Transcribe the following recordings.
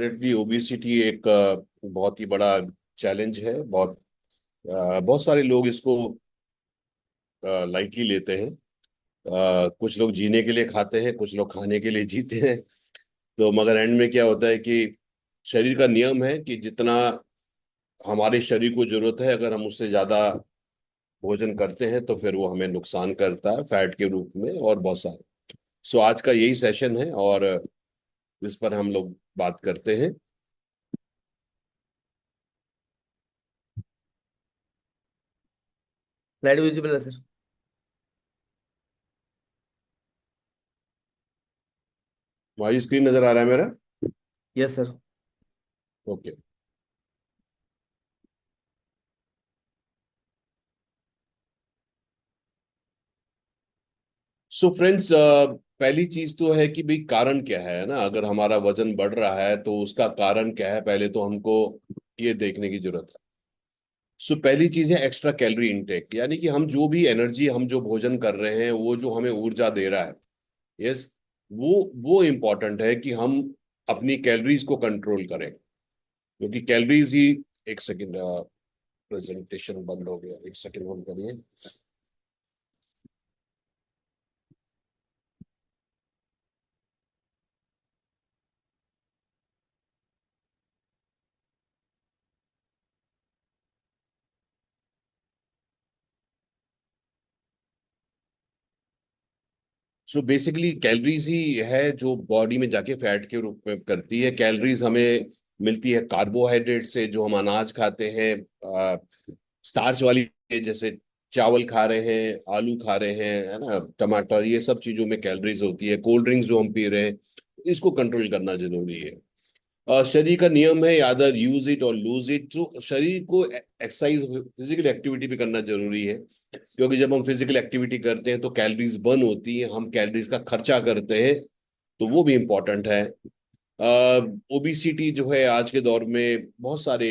Definitely obesity एक बहुत ही बड़ा चैलेंज है। बहुत सारे लोग इसको लाइटली लेते हैं। कुछ लोग जीने के लिए खाते हैं, कुछ लोग खाने के लिए जीते हैं। तो मगर एंड में क्या होता है कि शरीर का नियम है कि जितना हमारे शरीर को जरूरत है, अगर हम उससे ज्यादा भोजन करते हैं तो फिर वो हमें नुकसान करता है फैट के रूप में और बहुत सारे। सो आज का यही सेशन है और इस पर हम लोग बात करते हैं। लाइट विजिबल है सर। हमारी स्क्रीन नजर आ रहा है मेरा? Yes sir. Okay. So friends, पहली चीज तो है कि भाई कारण क्या है ना। अगर हमारा वजन बढ़ रहा है तो उसका कारण क्या है, पहले तो हमको ये देखने की जरूरत है। सो पहली चीज है एक्स्ट्रा कैलोरी इनटेक, यानी कि हम जो भी एनर्जी, हम जो भोजन कर रहे हैं, वो जो हमें ऊर्जा दे रहा है। यस, वो इम्पोर्टेंट है कि हम अपनी कैलोरीज को कंट्रोल करें, क्योंकि कैलोरीज ही। एक सेकेंड, प्रेजेंटेशन बंद हो गया, एक सेकेंड होल्ड करिए। सो बेसिकली कैलोरीज ही है जो बॉडी में जाके फैट के रूप में करती है। कैलोरीज हमें मिलती है कार्बोहाइड्रेट से, जो हम अनाज खाते हैं, स्टार्च वाली, जैसे चावल खा रहे हैं, आलू खा रहे हैं, है ना, टमाटर, ये सब चीजों में कैलोरीज होती है। कोल्ड ड्रिंक्स जो हम पी रहे हैं, इसको कंट्रोल करना जरूरी है। शरीर का नियम है आदर यूज इट और लूज इट। तो शरीर को एक्सरसाइज, फिजिकल एक्टिविटी भी करना जरूरी है, क्योंकि जब हम फिजिकल एक्टिविटी करते हैं तो कैलोरीज बर्न होती है, हम कैलोरीज का खर्चा करते हैं। तो वो भी इम्पोर्टेंट है। ओबिसिटी जो है आज के दौर में बहुत सारे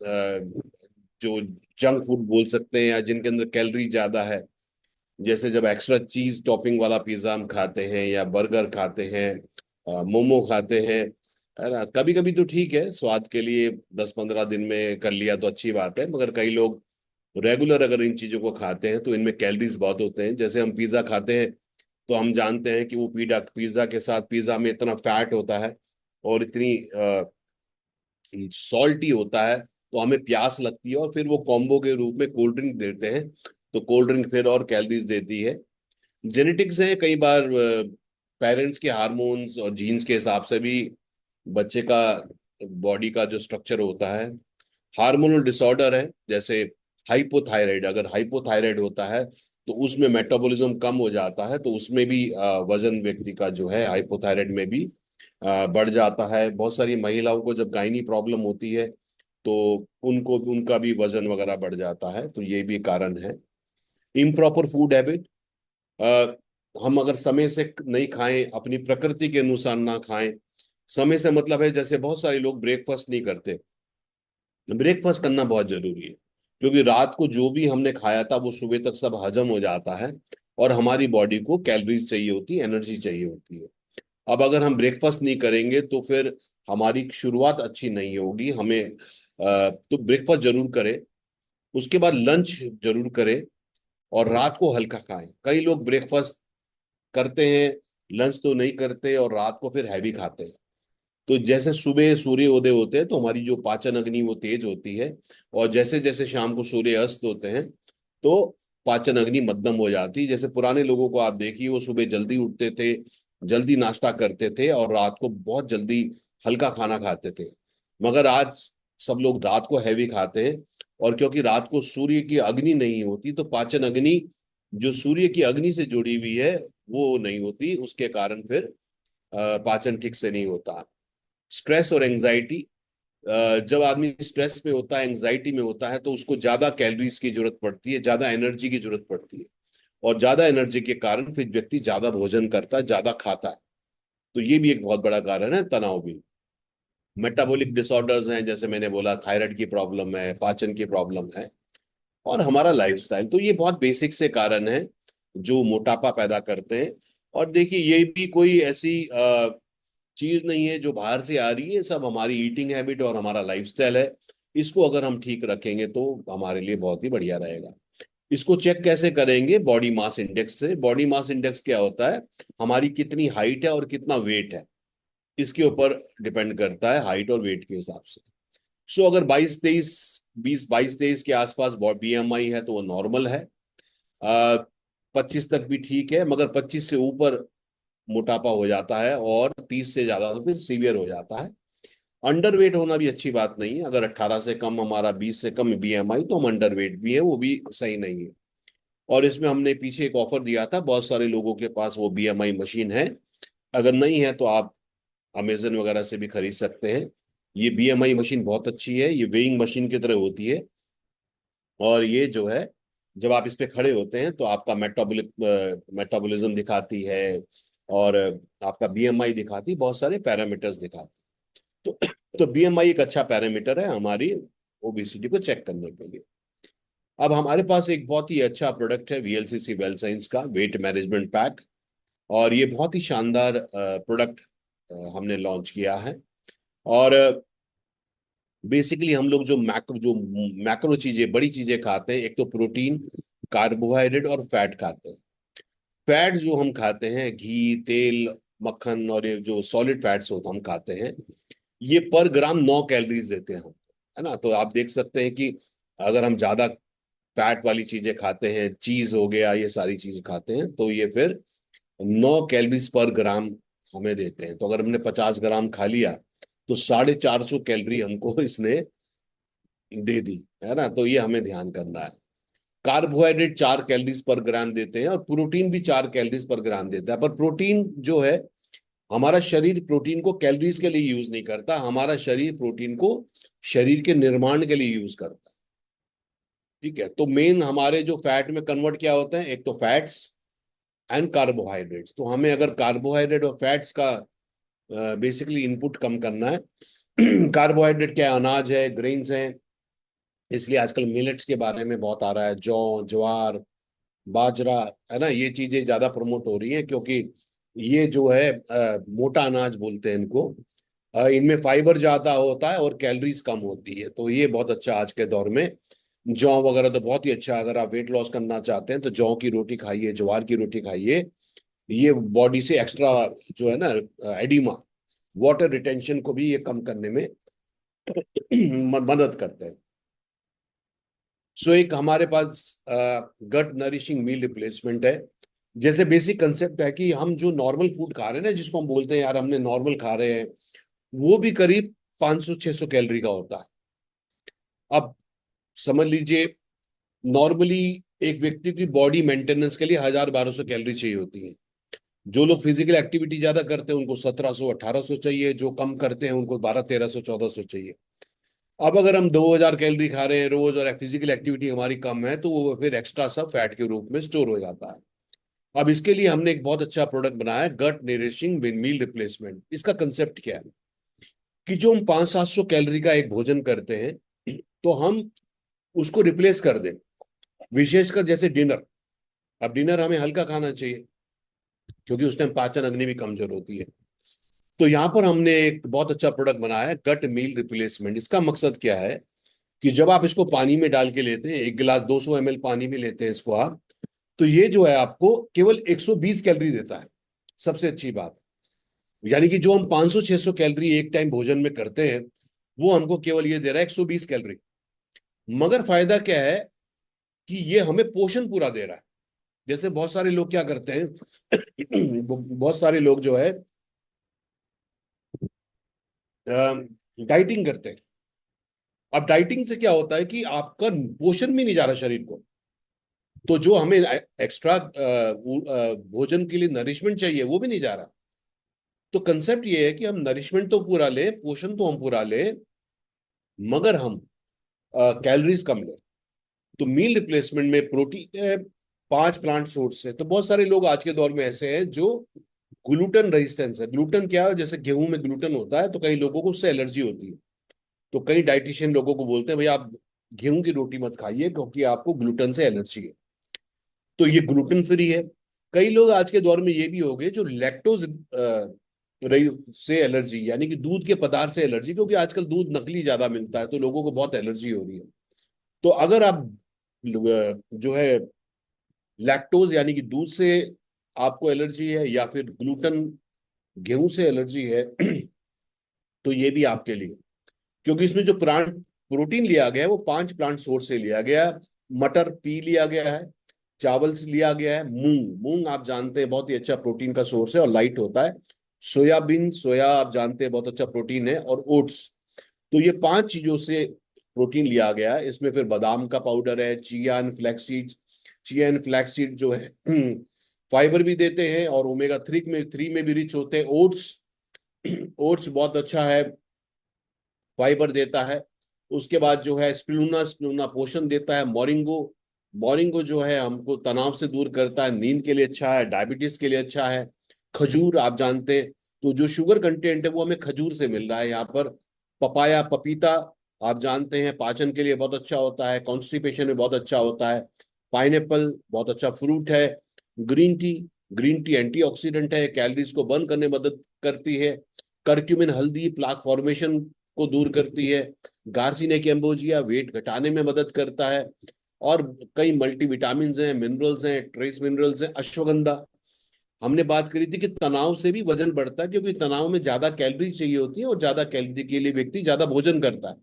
जो जंक फूड बोल सकते हैं, या जिनके अंदर कैलोरी ज्यादा है, जैसे जब एक्स्ट्रा चीज टॉपिंग वाला पिज्जा हम खाते हैं, या बर्गर खाते हैं, मोमो खाते हैं, है ना। कभी कभी तो ठीक है, स्वाद के लिए 10-15 दिन में कर लिया तो अच्छी बात है, मगर कई लोग रेगुलर अगर इन चीजों को खाते हैं तो इनमें कैलोरीज बहुत होते हैं। जैसे हम पिज्जा खाते हैं तो हम जानते हैं कि वो पिज्जा पिज्जा के साथ, पिज्जा में इतना फैट होता है और इतनी सॉल्टी होता है, तो हमें प्यास लगती है और फिर वो कॉम्बो के रूप में कोल्ड ड्रिंक देते हैं। तो कोल्ड ड्रिंक फिर और कैलोरीज देती है। जेनेटिक्स है कई बार, पेरेंट्स के हार्मोन्स और जीन्स के हिसाब से भी बच्चे का बॉडी का जो स्ट्रक्चर होता है। हार्मोनल डिसऑर्डर है, जैसे हाइपोथायराइड, अगर हाइपोथायराइड होता है तो उसमें मेटाबॉलिज्म कम हो जाता है, तो उसमें भी वजन व्यक्ति का जो है हाइपोथायराइड में भी बढ़ जाता है। बहुत सारी महिलाओं को जब गायनी प्रॉब्लम होती है तो उनको उनका भी वजन वगैरह बढ़ जाता है, तो ये भी कारण है। इम्प्रॉपर फूड हैबिट, हम अगर समय से नहीं खाएं, अपनी प्रकृति के अनुसार ना खाएं। समय से मतलब है, जैसे बहुत सारे लोग ब्रेकफास्ट नहीं करते। ब्रेकफास्ट करना बहुत जरूरी है, क्योंकि रात को जो भी हमने खाया था वो सुबह तक सब हजम हो जाता है, और हमारी बॉडी को कैलोरीज चाहिए होती है, एनर्जी चाहिए होती है। अब अगर हम ब्रेकफास्ट नहीं करेंगे तो फिर हमारी शुरुआत अच्छी नहीं होगी। हमें तो ब्रेकफास्ट जरूर करें, उसके बाद लंच जरूर करें, और रात को हल्का खाएं। कई लोग ब्रेकफास्ट करते हैं, लंच तो नहीं करते, और रात को फिर हैवी खाते हैं। तो जैसे सुबह सूर्य उदय होते हैं तो हमारी जो पाचन अग्नि वो तेज होती है, और जैसे जैसे शाम को सूर्य अस्त होते हैं तो पाचन अग्नि मध्यम हो जाती है। जैसे पुराने लोगों को आप देखिए, वो सुबह जल्दी उठते थे, जल्दी नाश्ता करते थे, और रात को बहुत जल्दी हल्का खाना खाते थे। मगर आज सब लोग रात को हैवी खाते हैं, और क्योंकि रात को सूर्य की अग्नि नहीं होती, तो पाचन अग्नि जो सूर्य की अग्नि से जुड़ी हुई है वो नहीं होती, उसके कारण फिर पाचन ठीक से नहीं होता। स्ट्रेस और एंजाइटी, जब आदमी स्ट्रेस में होता है, एंजाइटी में होता है, तो उसको ज्यादा कैलोरीज की जरूरत पड़ती है, ज्यादा एनर्जी की जरूरत पड़ती है, और ज्यादा एनर्जी के कारण फिर व्यक्ति ज्यादा भोजन करता है, ज्यादा खाता है। तो ये भी एक बहुत बड़ा कारण है, तनाव भी। मेटाबॉलिक डिसऑर्डर्स हैं, जैसे मैंने बोला, थायराइड की प्रॉब्लम है, पाचन की प्रॉब्लम है, और हमारा लाइफस्टाइल। तो ये बहुत बेसिक से कारण है जो मोटापा पैदा करते हैं। और देखिए, ये भी कोई ऐसी चीज नहीं है जो बाहर से आ रही है, सब हमारी ईटिंग हैबिट और हमारा लाइफस्टाइल है। इसको अगर हम ठीक रखेंगे तो हमारे लिए बहुत ही बढ़िया रहेगा। इसको चेक कैसे करेंगे? बॉडी मास इंडेक्स से। बॉडी मास इंडेक्स क्या होता है? हमारी कितनी हाइट है और कितना वेट है, इसके ऊपर डिपेंड करता है, हाइट और वेट के हिसाब से। सो अगर 22-23, 20-22-23 के आसपास बीएमआई है तो वो नॉर्मल है। 25 तक भी ठीक है, मगर 25 से ऊपर मोटापा हो जाता है, और 30 से ज्यादा तो फिर सीवियर हो जाता है। अंडर वेट होना भी अच्छी बात नहीं है। अगर 18 से कम हमारा, 20 से कम बीएमआई, तो हम अंडर वेट भी है, वो भी सही नहीं है। और इसमें हमने पीछे एक ऑफर दिया था, बहुत सारे लोगों के पास वो बीएमआई मशीन है। अगर नहीं है तो आप अमेजन वगैरह से भी खरीद सकते हैं। ये बीएमआई मशीन बहुत अच्छी है, ये वेइंग मशीन की तरह होती है। और ये जो है, जब आप इस पे खड़े होते हैं तो आपका मेटाबॉलिज्म दिखाती है, और आपका बीएमआई दिखाती, बहुत सारे पैरामीटर्स दिखाती। तो तो बीएमआई एक अच्छा पैरामीटर है हमारी ओबेसिटी को चेक करने के लिए। अब हमारे पास एक बहुत ही अच्छा प्रोडक्ट है वीएलसीसी वेल साइंस का वेट मैनेजमेंट पैक। और ये बहुत ही शानदार प्रोडक्ट हमने लॉन्च किया है। और बेसिकली हम लोग जो मैक्रो चीजें, बड़ी चीजें खाते हैं, एक तो प्रोटीन, कार्बोहाइड्रेट और फैट खाते हैं। फैट जो हम खाते हैं, घी, तेल, मक्खन, और ये जो सॉलिड फैट्स होते हम खाते हैं, ये पर ग्राम 9 कैलोरीज देते हैं हम, है ना? तो आप देख सकते हैं कि अगर हम ज्यादा फैट वाली चीजें खाते हैं, चीज हो गया, ये सारी चीज खाते हैं, तो ये फिर 9 कैलोरीज पर ग्राम हमें देते हैं। तो अगर हमने 50 ग्राम खा लिया तो 450 कैलोरी हमको इसने दे दी, है ना? तो ये हमें ध्यान करना है। कार्बोहाइड्रेट 4 कैलोरीज पर ग्राम देते हैं, और प्रोटीन भी 4 कैलोरीज पर ग्राम देता है। पर प्रोटीन जो है, हमारा शरीर प्रोटीन को कैलोरीज के लिए यूज नहीं करता, हमारा शरीर प्रोटीन को शरीर के निर्माण के लिए यूज करता है। ठीक है, तो मेन हमारे जो फैट में कन्वर्ट क्या होता है, एक तो फैट्स एंड कार्बोहाइड्रेट्स। तो हमें अगर कार्बोहाइड्रेट और फैट्स का बेसिकली इनपुट कम करना है। कार्बोहाइड्रेट क्या है? अनाज है, ग्रेन्स है। इसलिए आजकल मिलेट्स के बारे में बहुत आ रहा है, जौ, ज्वार, बाजरा, है ना? ये चीजें ज्यादा प्रमोट हो रही हैं, क्योंकि ये जो है मोटा अनाज बोलते हैं इनको। इनमें फाइबर ज्यादा होता है और कैलोरीज कम होती है, तो ये बहुत अच्छा आज के दौर में। जौ वगैरह तो बहुत ही अच्छा, अगर आप वेट लॉस करना चाहते हैं तो जौ की रोटी खाइए, ज्वार की रोटी खाइए। ये बॉडी से एक्स्ट्रा जो है ना, एडिमा, वाटर रिटेंशन को भी ये कम करने में मदद करते हैं। सो एक हमारे पास गट नरिशिंग मील रिप्लेसमेंट है। जैसे बेसिक कंसेप्ट है कि हम जो नॉर्मल फूड खा रहे हैं ना, जिसको हम बोलते हैं यार हमने नॉर्मल खा रहे हैं, वो भी करीब 500-600 कैलोरी का होता है। अब समझ लीजिए, नॉर्मली एक व्यक्ति की बॉडी मेंटेनेंस के लिए 1000-1200 कैलोरी चाहिए होती है। जो लोग फिजिकल एक्टिविटी ज्यादा करते हैं उनको 1700-1800 चाहिए, जो कम करते हैं उनको 1200-1300-1400 चाहिए। अब अगर हम 2000 कैलोरी खा रहे हैं रोज और फिजिकल एक्टिविटी हमारी कम है, तो वो फिर एक्स्ट्रा सब फैट के रूप में स्टोर हो जाता है। अब इसके लिए हमने एक बहुत अच्छा प्रोडक्ट बनाया है, गट नरिशिंग मील रिप्लेसमेंट। इसका कंसेप्ट क्या है कि जो हम 500-700 कैलोरी का एक भोजन करते हैं, तो हम उसको रिप्लेस कर दें, विशेषकर जैसे डिनर। अब डिनर हमें हल्का खाना चाहिए, क्योंकि उस टाइम पाचन अग्नि भी कमजोर होती है। तो यहाँ पर हमने एक बहुत अच्छा प्रोडक्ट बनाया है, गट मील रिप्लेसमेंट। इसका मकसद क्या है कि जब आप इसको पानी में डाल के लेते हैं, 1 गिलास 200 ml पानी में लेते हैं इसको आप, तो ये जो है आपको केवल 120 कैलोरी देता है। सबसे अच्छी बात, यानी कि जो हम 500-600 कैलोरी एक टाइम भोजन में करते हैं, वो हमको केवल ये दे रहा है 120 कैलोरी। मगर फायदा क्या है कि ये हमें पोषण पूरा दे रहा है। जैसे बहुत सारे लोग क्या करते हैं, बहुत सारे लोग जो है डाइटिंग करते हैं। अब डाइटिंग से क्या होता है कि आपका पोषण भी नहीं जा रहा शरीर को, तो जो हमें एक्स्ट्रा भोजन के लिए नरिशमेंट चाहिए वो भी नहीं जा रहा। तो कंसेप्ट ये है कि हम नरिशमेंट तो पूरा ले, पोषण तो हम पूरा ले, मगर हम कैलोरीज कम ले। तो मील रिप्लेसमेंट में प्रोटीन है, 5 प्लांट सोर्स है। तो बहुत सारे लोग आज के दौर में ऐसे हैं जो ग्लूटेन रेजिस्टेंस है। ग्लूटेन क्या है? जैसे गेहूं में ग्लूटेन होता है, तो कई लोगों को उससे एलर्जी होती है। तो कई डाइटिशियन लोगों को बोलते हैं भाई आप गेहूं की रोटी मत खाइए, क्योंकि आपको ग्लूटेन से एलर्जी है। तो ये ग्लूटेन फ्री है। कई लोग आज के दौर में ये भी हो गए जो लैक्टोज रही से एलर्जी, यानी कि दूध के पदार्थ से एलर्जी, क्योंकि आजकल दूध नकली ज्यादा मिलता है तो लोगों को बहुत एलर्जी हो रही है। तो अगर आप जो है लैक्टोज यानी कि दूध से आपको एलर्जी है, या फिर ग्लूटन गेहूं से एलर्जी है, तो ये भी आपके लिए, क्योंकि इसमें जो प्लांट प्रोटीन लिया गया है वो 5 प्लांट सोर्स से लिया गया है। मटर पी लिया गया है, चावल से लिया गया है, मूंग मूंग आप जानते हैं बहुत ही अच्छा प्रोटीन का सोर्स है और लाइट होता है। सोयाबीन सोया आप जानते हैं बहुत अच्छा प्रोटीन है, और ओट्स। तो ये 5 चीजों से प्रोटीन लिया गया है। इसमें फिर बादाम का पाउडर है, chia and flax seeds. Chia and flax seed जो है फाइबर भी देते हैं और ओमेगा 3 में भी रिच होते हैं। ओट्स ओट्स बहुत अच्छा है, फाइबर देता है। उसके बाद जो है स्पिरुलिना, स्पिरुलिना पोषण देता है। मोरिंगो, मोरिंगो जो है हमको तनाव से दूर करता है, नींद के लिए अच्छा है, डायबिटीज के लिए अच्छा है। खजूर आप जानते हैं, तो जो शुगर कंटेंट है वो हमें खजूर से मिल रहा है यहाँ पर। पपाया, पपीता आप जानते हैं पाचन के लिए बहुत अच्छा होता है, कॉन्स्टिपेशन में बहुत अच्छा होता है। पाइनएप्पल बहुत अच्छा फ्रूट है। Green tea, green tea antioxidant है, कैलोरीज को बर्न करने में मदद करती है। करक्यूमिन, हल्दी प्लाक फॉर्मेशन को दूर करती है। गार्सिनिक एम्बोजिया वेट घटाने में मदद करता है। और कई मल्टीविटामिन हैं, मिनरल्स हैं, ट्रेस मिनरल्स हैं। अश्वगंधा, हमने बात करी थी कि तनाव से भी वजन बढ़ता है, क्योंकि तनाव में ज्यादा कैलोरी चाहिए होती है और ज्यादा कैलोरी के लिए व्यक्ति ज्यादा भोजन करता है।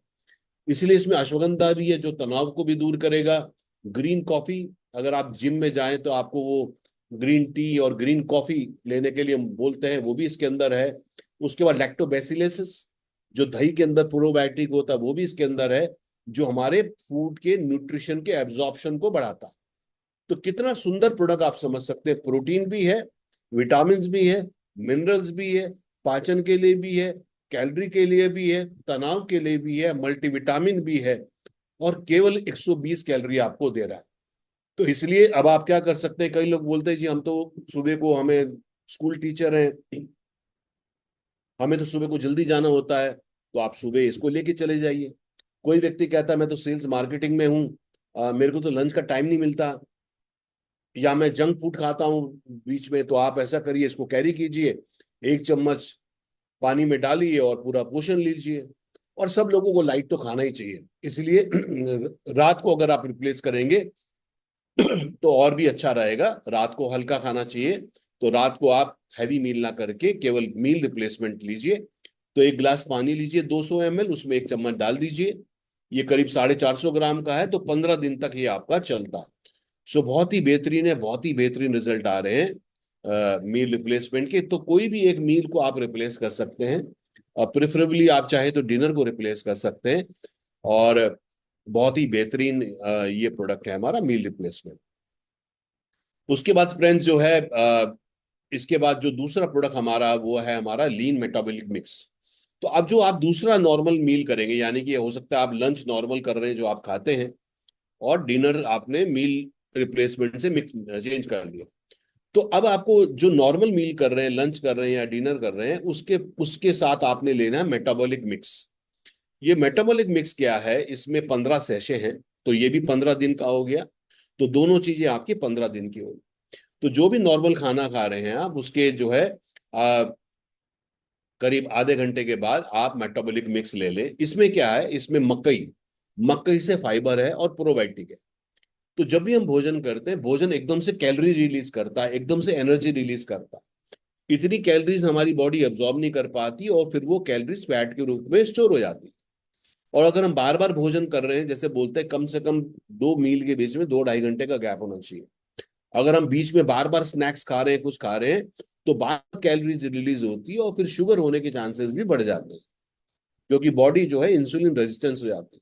इसलिए इसमें अश्वगंधा भी है जो तनाव को भी दूर करेगा। ग्रीन कॉफी, अगर आप जिम में जाएं तो आपको वो ग्रीन टी और ग्रीन कॉफी लेने के लिए हम बोलते हैं, वो भी इसके अंदर है। उसके बाद लैक्टोबैसिलस, जो दही के अंदर प्रोबायोटिक होता है, वो भी इसके अंदर है, जो हमारे फूड के न्यूट्रिशन के एब्जॉर्प्शन को बढ़ाता है। तो कितना सुंदर प्रोडक्ट आप समझ सकते हैं, प्रोटीन भी है, विटामिन भी है, मिनरल्स भी है, पाचन के लिए भी है, कैलोरी के लिए भी है, तनाव के लिए भी है, मल्टीविटामिन भी है, और केवल 120 कैलोरी आपको दे रहा है। तो इसलिए अब आप क्या कर सकते हैं, कई लोग बोलते हैं जी हम तो सुबह को, हमें स्कूल टीचर हैं, हमें तो सुबह को जल्दी जाना होता है, तो आप सुबह इसको लेके चले जाइए। कोई व्यक्ति कहता है मैं तो सेल्स मार्केटिंग में हूँ, मेरे को तो लंच का टाइम नहीं मिलता, या मैं जंक फूड खाता हूँ बीच में, तो आप ऐसा करिए, इसको कैरी कीजिए, 1 चम्मच पानी में डालिए और पूरा पोषण लीजिए। और सब लोगों को लाइट तो खाना ही चाहिए, इसलिए रात को अगर आप रिप्लेस करेंगे तो और भी अच्छा रहेगा। रात को हल्का खाना चाहिए, तो रात को आप हैवी मील ना करके केवल मील रिप्लेसमेंट लीजिए। तो 1 गिलास पानी लीजिए 200 ml, उसमें 1 चम्मच डाल दीजिए। ये करीब 450 ग्राम का है, तो 15 दिन तक ये आपका चलता है। सो बहुत ही बेहतरीन है, बहुत ही बेहतरीन रिजल्ट आ रहे हैं मील रिप्लेसमेंट के। तो कोई भी एक मील को आप रिप्लेस कर सकते हैं, और प्रेफरेबली आप चाहे तो डिनर को रिप्लेस कर सकते हैं। और बहुत ही बेहतरीन ये प्रोडक्ट है हमारा मील रिप्लेसमेंट। उसके बाद फ्रेंड्स जो है इसके बाद जो दूसरा प्रोडक्ट हमारा, वो है हमारा लीन मेटाबॉलिक मिक्स। तो अब जो आप दूसरा नॉर्मल मील करेंगे, यानी कि हो सकता है आप लंच नॉर्मल कर रहे हैं जो आप खाते हैं, और डिनर आपने मील रिप्लेसमेंट से मिक्स चेंज कर दिया। तो अब आपको जो नॉर्मल मील कर रहे हैं, लंच कर रहे हैं या डिनर कर रहे हैं, उसके उसके साथ आपने लेना है मेटाबॉलिक मिक्स। ये मेटाबॉलिक मिक्स क्या है, इसमें 15 सैशे हैं, तो ये भी 15 दिन का हो गया। तो दोनों चीजें आपकी 15 दिन की होगी। तो जो भी नॉर्मल खाना खा रहे हैं आप, उसके जो है आ, करीब आधे घंटे के बाद आप मेटाबॉलिक मिक्स ले लें। इसमें क्या है, इसमें मकई, मकई से फाइबर है और प्रोबायोटिक है। तो जब भी हम भोजन करते हैं, भोजन एकदम से कैलोरी रिलीज करता है, एकदम से एनर्जी रिलीज करता है। इतनी कैलोरीज हमारी बॉडी एब्जॉर्ब नहीं कर पाती, और फिर वो कैलोरीज फैट के रूप में स्टोर हो जाती है। और अगर हम बार बार भोजन कर रहे हैं, जैसे बोलते हैं कम से कम 2 मील के बीच में 2-2.5 घंटे का गैप होना चाहिए। अगर हम बीच में बार बार स्नैक्स खा रहे हैं, कुछ खा रहे हैं, तो बार कैलोरीज रिलीज होती है और फिर शुगर होने के चांसेस भी बढ़ जाते हैं, क्योंकि बॉडी जो है इंसुलिन रेजिस्टेंस हो जाती है।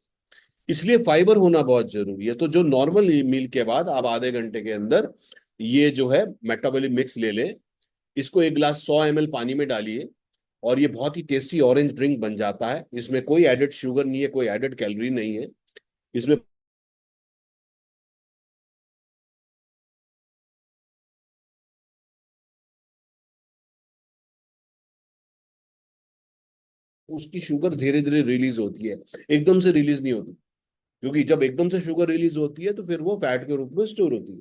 इसलिए फाइबर होना बहुत जरूरी है। तो जो नॉर्मल मील के बाद आप आधे घंटे के अंदर ये जो है मेटाबॉलिक मिक्स ले लें। इसको 1 गिलास 100 ml पानी में डालिए, और ये बहुत ही टेस्टी ऑरेंज ड्रिंक बन जाता है। इसमें कोई एडेड शुगर नहीं है, कोई एडेड कैलोरी नहीं है इसमें। उसकी शुगर धीरे धीरे रिलीज होती है, एकदम से रिलीज नहीं होती, क्योंकि जब एकदम से शुगर रिलीज होती है तो फिर वो फैट के रूप में स्टोर होती है।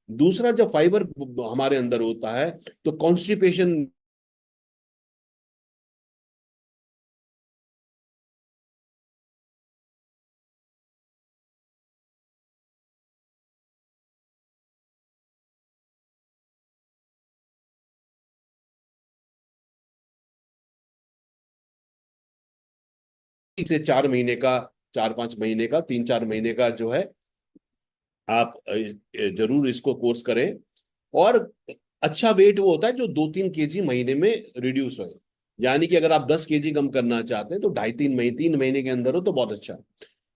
दूसरा, जब फाइबर हमारे अंदर होता है तो कॉन्स्टिपेशन से 4 महीने का, 4-5 महीने का, 3-4 महीने का जो है आप जरूर इसको कोर्स करें। और अच्छा वेट वो होता है जो 2-3 केजी महीने में रिड्यूस हो। यानी कि अगर आप 10 केजी कम करना चाहते हैं तो 2.5-3 महीने, 3 महीने के अंदर हो तो बहुत अच्छा।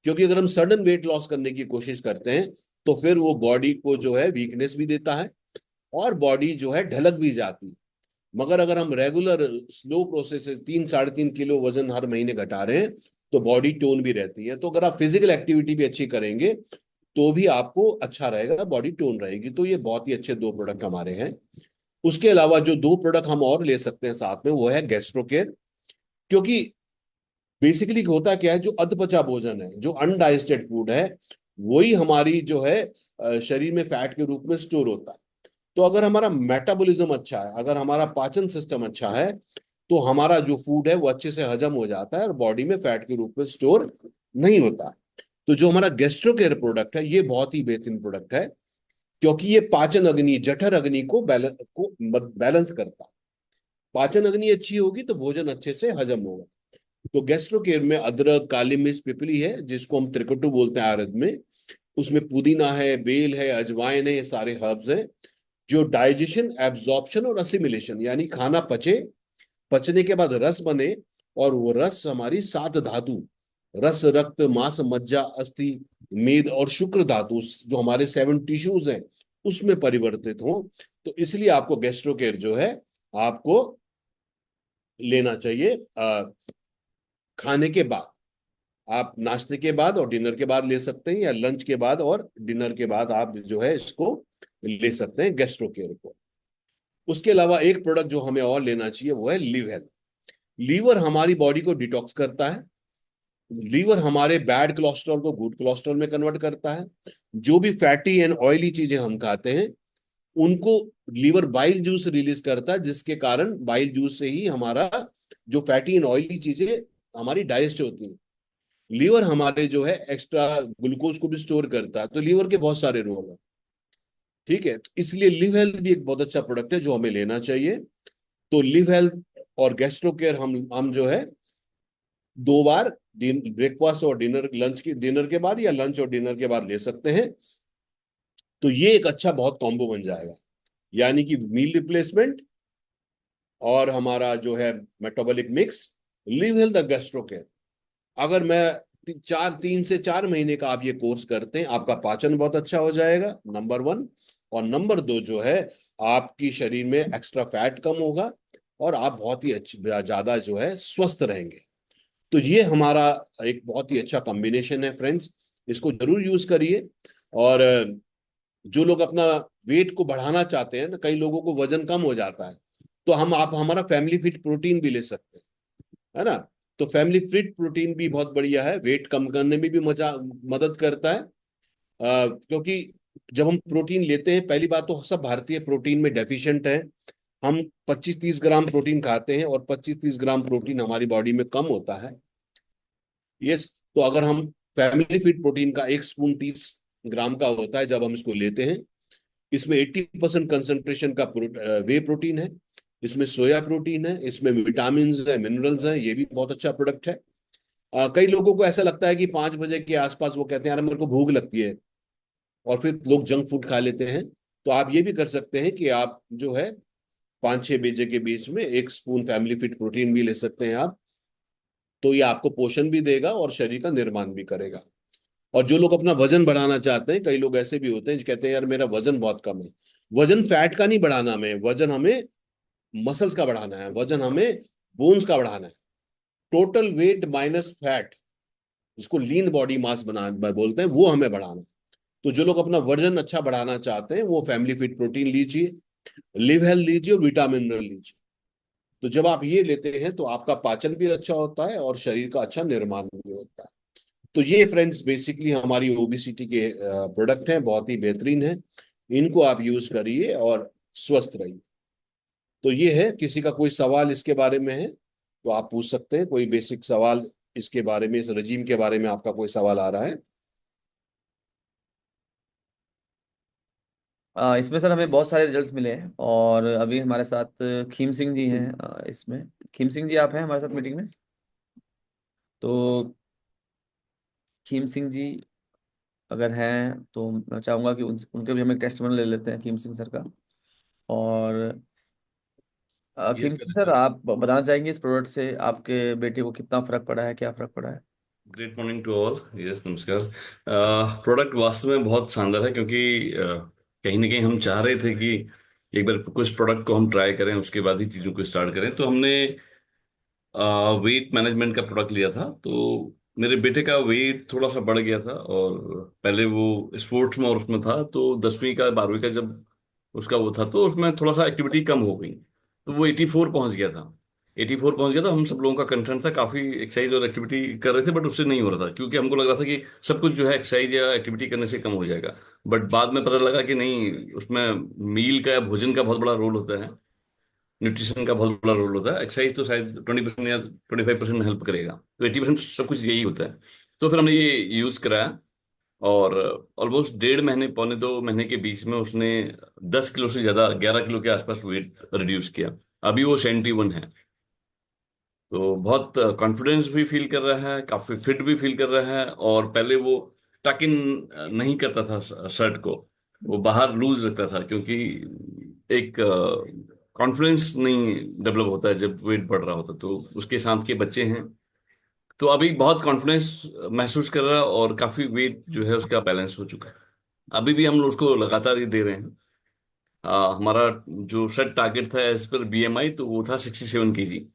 क्योंकि अगर हम सडन वेट लॉस करने की कोशिश करते हैं तो फिर वो बॉडी को जो है वीकनेस भी देता है और बॉडी जो है ढलक भी जाती है। मगर अगर हम रेगुलर स्लो प्रोसेस से 3-3.5 किलो वजन हर महीने घटा रहे हैं तो बॉडी टोन भी रहती है। तो अगर आप फिजिकल एक्टिविटी भी अच्छी करेंगे तो भी आपको अच्छा रहेगा, बॉडी टोन रहेगी। तो ये बहुत ही अच्छे 2 प्रोडक्ट हमारे हैं। उसके अलावा जो 2 प्रोडक्ट हम और ले सकते हैं साथ में वो है गैस्ट्रोकेयर। क्योंकि बेसिकली होता क्या है, जो अधपचा भोजन है, जो अनडाइजेस्टेड फूड है, वही हमारी जो है शरीर में फैट के रूप में स्टोर होता है। तो अगर हमारा मेटाबॉलिज्म अच्छा है, अगर हमारा पाचन सिस्टम अच्छा है, तो हमारा जो फूड है वो अच्छे से हजम हो जाता है और बॉडी में फैट के रूप में स्टोर नहीं होता। तो जो हमारा गैस्ट्रोकेयर प्रोडक्ट है ये बहुत ही बेहतरीन प्रोडक्ट है। क्योंकि ये पाचन अग्नि, जठर अग्नि को बैलेंस करता है। पाचन अग्नि अच्छी होगी तो भोजन अच्छे से हजम होगा। तो गैस्ट्रोकेयर में अदरक, काली मिर्च, पिपली है, जिसको हम त्रिकटु बोलते हैं आयुर्वेद में। उसमें पुदीना है, बेल है, अजवाइन है, ये सारे हर्ब्स हैं जो डाइजेशन, एब्जॉर्प्शन और असिमिलेशन, यानी खाना पचे, पचने के बाद रस बने, और वो रस हमारी 7 धातु, रस, रक्त, मांस, मज्जा, अस्थि, मेद और शुक्र धातु, जो हमारे 7 टिश्यूज हैं, उसमें परिवर्तित हो। तो इसलिए आपको गैस्ट्रोकेयर जो है आपको लेना चाहिए खाने के बाद। आप नाश्ते के बाद और डिनर के बाद ले सकते हैं, या लंच के बाद और डिनर के बाद आप जो है इसको ले सकते हैं, गैस्ट्रोकेयर को। उसके अलावा एक प्रोडक्ट जो हमें और लेना चाहिए वो है लिव हेल्थ। लीवर हमारी बॉडी को डिटॉक्स करता है। लीवर हमारे बैड कोलेस्ट्रॉल को गुड कोलेस्ट्रॉल में कन्वर्ट करता है। जो भी फैटी एंड ऑयली चीजें हम खाते हैं उनको लीवर बाइल जूस रिलीज करता है, जिसके कारण बाइल जूस से ही हमारा जो फैटी एंड ऑयली चीजें हमारी डाइजेस्ट होती है। लीवर हमारे जो है एक्स्ट्रा ग्लूकोज को भी स्टोर करता है। तो लीवर के बहुत सारे रोग हैं। ठीक है, तो इसलिए लिव हेल्थ भी एक बहुत अच्छा प्रोडक्ट है जो हमें लेना चाहिए। तो लिव हेल्थ और गैस्ट्रो केयर हम जो है 2 बार, ब्रेकफास्ट और डिनर, लंच की डिनर के बाद या लंच और डिनर के बाद ले सकते हैं। तो ये एक अच्छा बहुत कॉम्बो बन जाएगा। यानी कि मील रिप्लेसमेंट और हमारा जो है metabolic mix, live health, gastro care. अगर मैं 3 से 4 महीने का आप ये कोर्स करते हैं, आपका पाचन बहुत अच्छा हो जाएगा, नंबर 1। और नंबर 2 जो है, आपकी शरीर में एक्स्ट्रा फैट कम होगा और आप बहुत ही अच्छी ज्यादा जो है स्वस्थ रहेंगे। तो ये हमारा एक बहुत ही अच्छा कॉम्बिनेशन है फ्रेंड्स। इसको जरूर यूज करिए। और जो लोग अपना वेट को बढ़ाना चाहते हैं ना, कई लोगों को वजन कम हो जाता है, तो हम आप हमारा फैमिली फिट प्रोटीन भी ले सकते हैं, है ना। तो फैमिली फिट प्रोटीन भी बहुत बढ़िया है, वेट कम करने में भी मदद करता है। क्योंकि जब हम प्रोटीन लेते हैं, पहली बात तो सब भारतीय प्रोटीन में डेफिशिएंट है। हम 25-30 ग्राम प्रोटीन खाते हैं और 25-30 ग्राम प्रोटीन हमारी बॉडी में कम होता है। यस। तो अगर हम फैमिली फिट प्रोटीन का 1 स्पून 30 ग्राम का होता है, जब हम इसको लेते हैं, इसमें 80% कंसंट्रेशन का वे प्रोटीन है, इसमें सोया प्रोटीन है, इसमें विटामिन है, मिनरल्स हैं। ये भी बहुत अच्छा प्रोडक्ट है। कई लोगों को ऐसा लगता है कि 5 बजे के आसपास वो कहते हैं यार मेरे को भूख लगती है, और फिर लोग जंक फूड खा लेते हैं। तो आप ये भी कर सकते हैं कि आप जो है 5-6 बजे के बीच में 1 स्पून फैमिली फिट प्रोटीन भी ले सकते हैं आप। तो ये आपको पोषण भी देगा और शरीर का निर्माण भी करेगा। और जो लोग अपना वजन बढ़ाना चाहते हैं, कई लोग ऐसे भी होते हैं जो कहते हैं यार मेरा वजन बहुत कम है। वजन फैट का नहीं बढ़ाना हमें, वजन हमें मसल्स का बढ़ाना है, वजन हमें बोन्स का बढ़ाना है। टोटल वेट माइनस फैट, जिसको लीन बॉडी मास बना बोलते हैं, वो हमें बढ़ाना है। तो जो लोग अपना वजन अच्छा बढ़ाना चाहते हैं वो फैमिली फिट प्रोटीन लीजिए, लिव हेल्थ लीजिए और विटामिन मिनरल लीजिए। तो जब आप ये लेते हैं तो आपका पाचन भी अच्छा होता है और शरीर का अच्छा निर्माण भी होता है। तो ये फ्रेंड्स बेसिकली हमारी ओबिसिटी के प्रोडक्ट हैं, बहुत ही बेहतरीन है। इनको आप यूज करिए और स्वस्थ रहिए। तो ये है, किसी का कोई सवाल इसके बारे में है तो आप पूछ सकते हैं, कोई बेसिक सवाल इसके बारे में, इस रजीम के बारे में आपका कोई सवाल आ रहा है। इसमें सर हमें बहुत सारे रिजल्ट्स मिले हैं, और अभी हमारे साथ खीम सिंह जी हैं इसमें। खीम सिंह जी, आप हैं हमारे साथ मीटिंग में? तो खीम सिंह जी अगर हैं तो मैं चाहूंगा कि उनके भी हम एक टेस्टिमोनियल ले लेते हैं, खीम सिंह सर का। और खीम यस सिंह सर। सर, आप बताना चाहेंगे इस प्रोडक्ट से आपके बेटे को कितना फर्क पड़ा है, क्या फर्क पड़ा है? Great morning to all. Yes, नमस्कार। प्रोडक्ट वास्तव में बहुत शानदार है, क्योंकि कहीं ना कहीं हम चाह रहे थे कि एक बार कुछ प्रोडक्ट को हम ट्राई करें, उसके बाद ही चीज़ों को स्टार्ट करें। तो हमने वेट मैनेजमेंट का प्रोडक्ट लिया था। तो मेरे बेटे का वेट थोड़ा सा बढ़ गया था, और पहले वो स्पोर्ट्स में और उसमें था, तो 10वीं का 12वीं का जब उसका वो था, तो उसमें थोड़ा सा एक्टिविटी कम हो गई, तो वो 84 पहुंच गया था। 84 पहुंच गया था। हम सब लोगों का कंसर्न था, काफी एक्सरसाइज और एक्टिविटी कर रहे थे, बट उससे नहीं हो रहा था, क्योंकि हमको लग रहा था कि सब कुछ जो है एक्सरसाइज या एक्टिविटी करने से कम हो जाएगा। बट बाद में पता लगा कि नहीं, उसमें मील का या भोजन का बहुत बड़ा रोल होता है, न्यूट्रिशन का बहुत बड़ा रोल होता है। एक्सरसाइज तो शायद 20% या 25% हेल्प करेगा, तो 80% सब कुछ यही होता है। तो फिर हमने ये यूज कराया, और ऑलमोस्ट 1.5 महीने, पौने 2 महीने के बीच में उसने 10 किलो से ज्यादा, 11 किलो के आसपास वेट रिड्यूस किया। अभी वो 71 है। तो बहुत कॉन्फिडेंस भी फील कर रहा है, काफी फिट भी फील कर रहा है। और पहले वो टक इन नहीं करता था शर्ट को, वो बाहर लूज रखता था, क्योंकि एक कॉन्फिडेंस नहीं डेवलप होता है जब वेट बढ़ रहा होता। तो उसके साथ के बच्चे हैं, तो अभी बहुत कॉन्फिडेंस महसूस कर रहा है, और काफी वेट जो है उसका बैलेंस हो चुका है। अभी भी हम लोग उसको लगातार ये दे रहे हैं। हमारा जो सेट टारगेट था एज पर बीएमआई, तो वो था 67 केजी।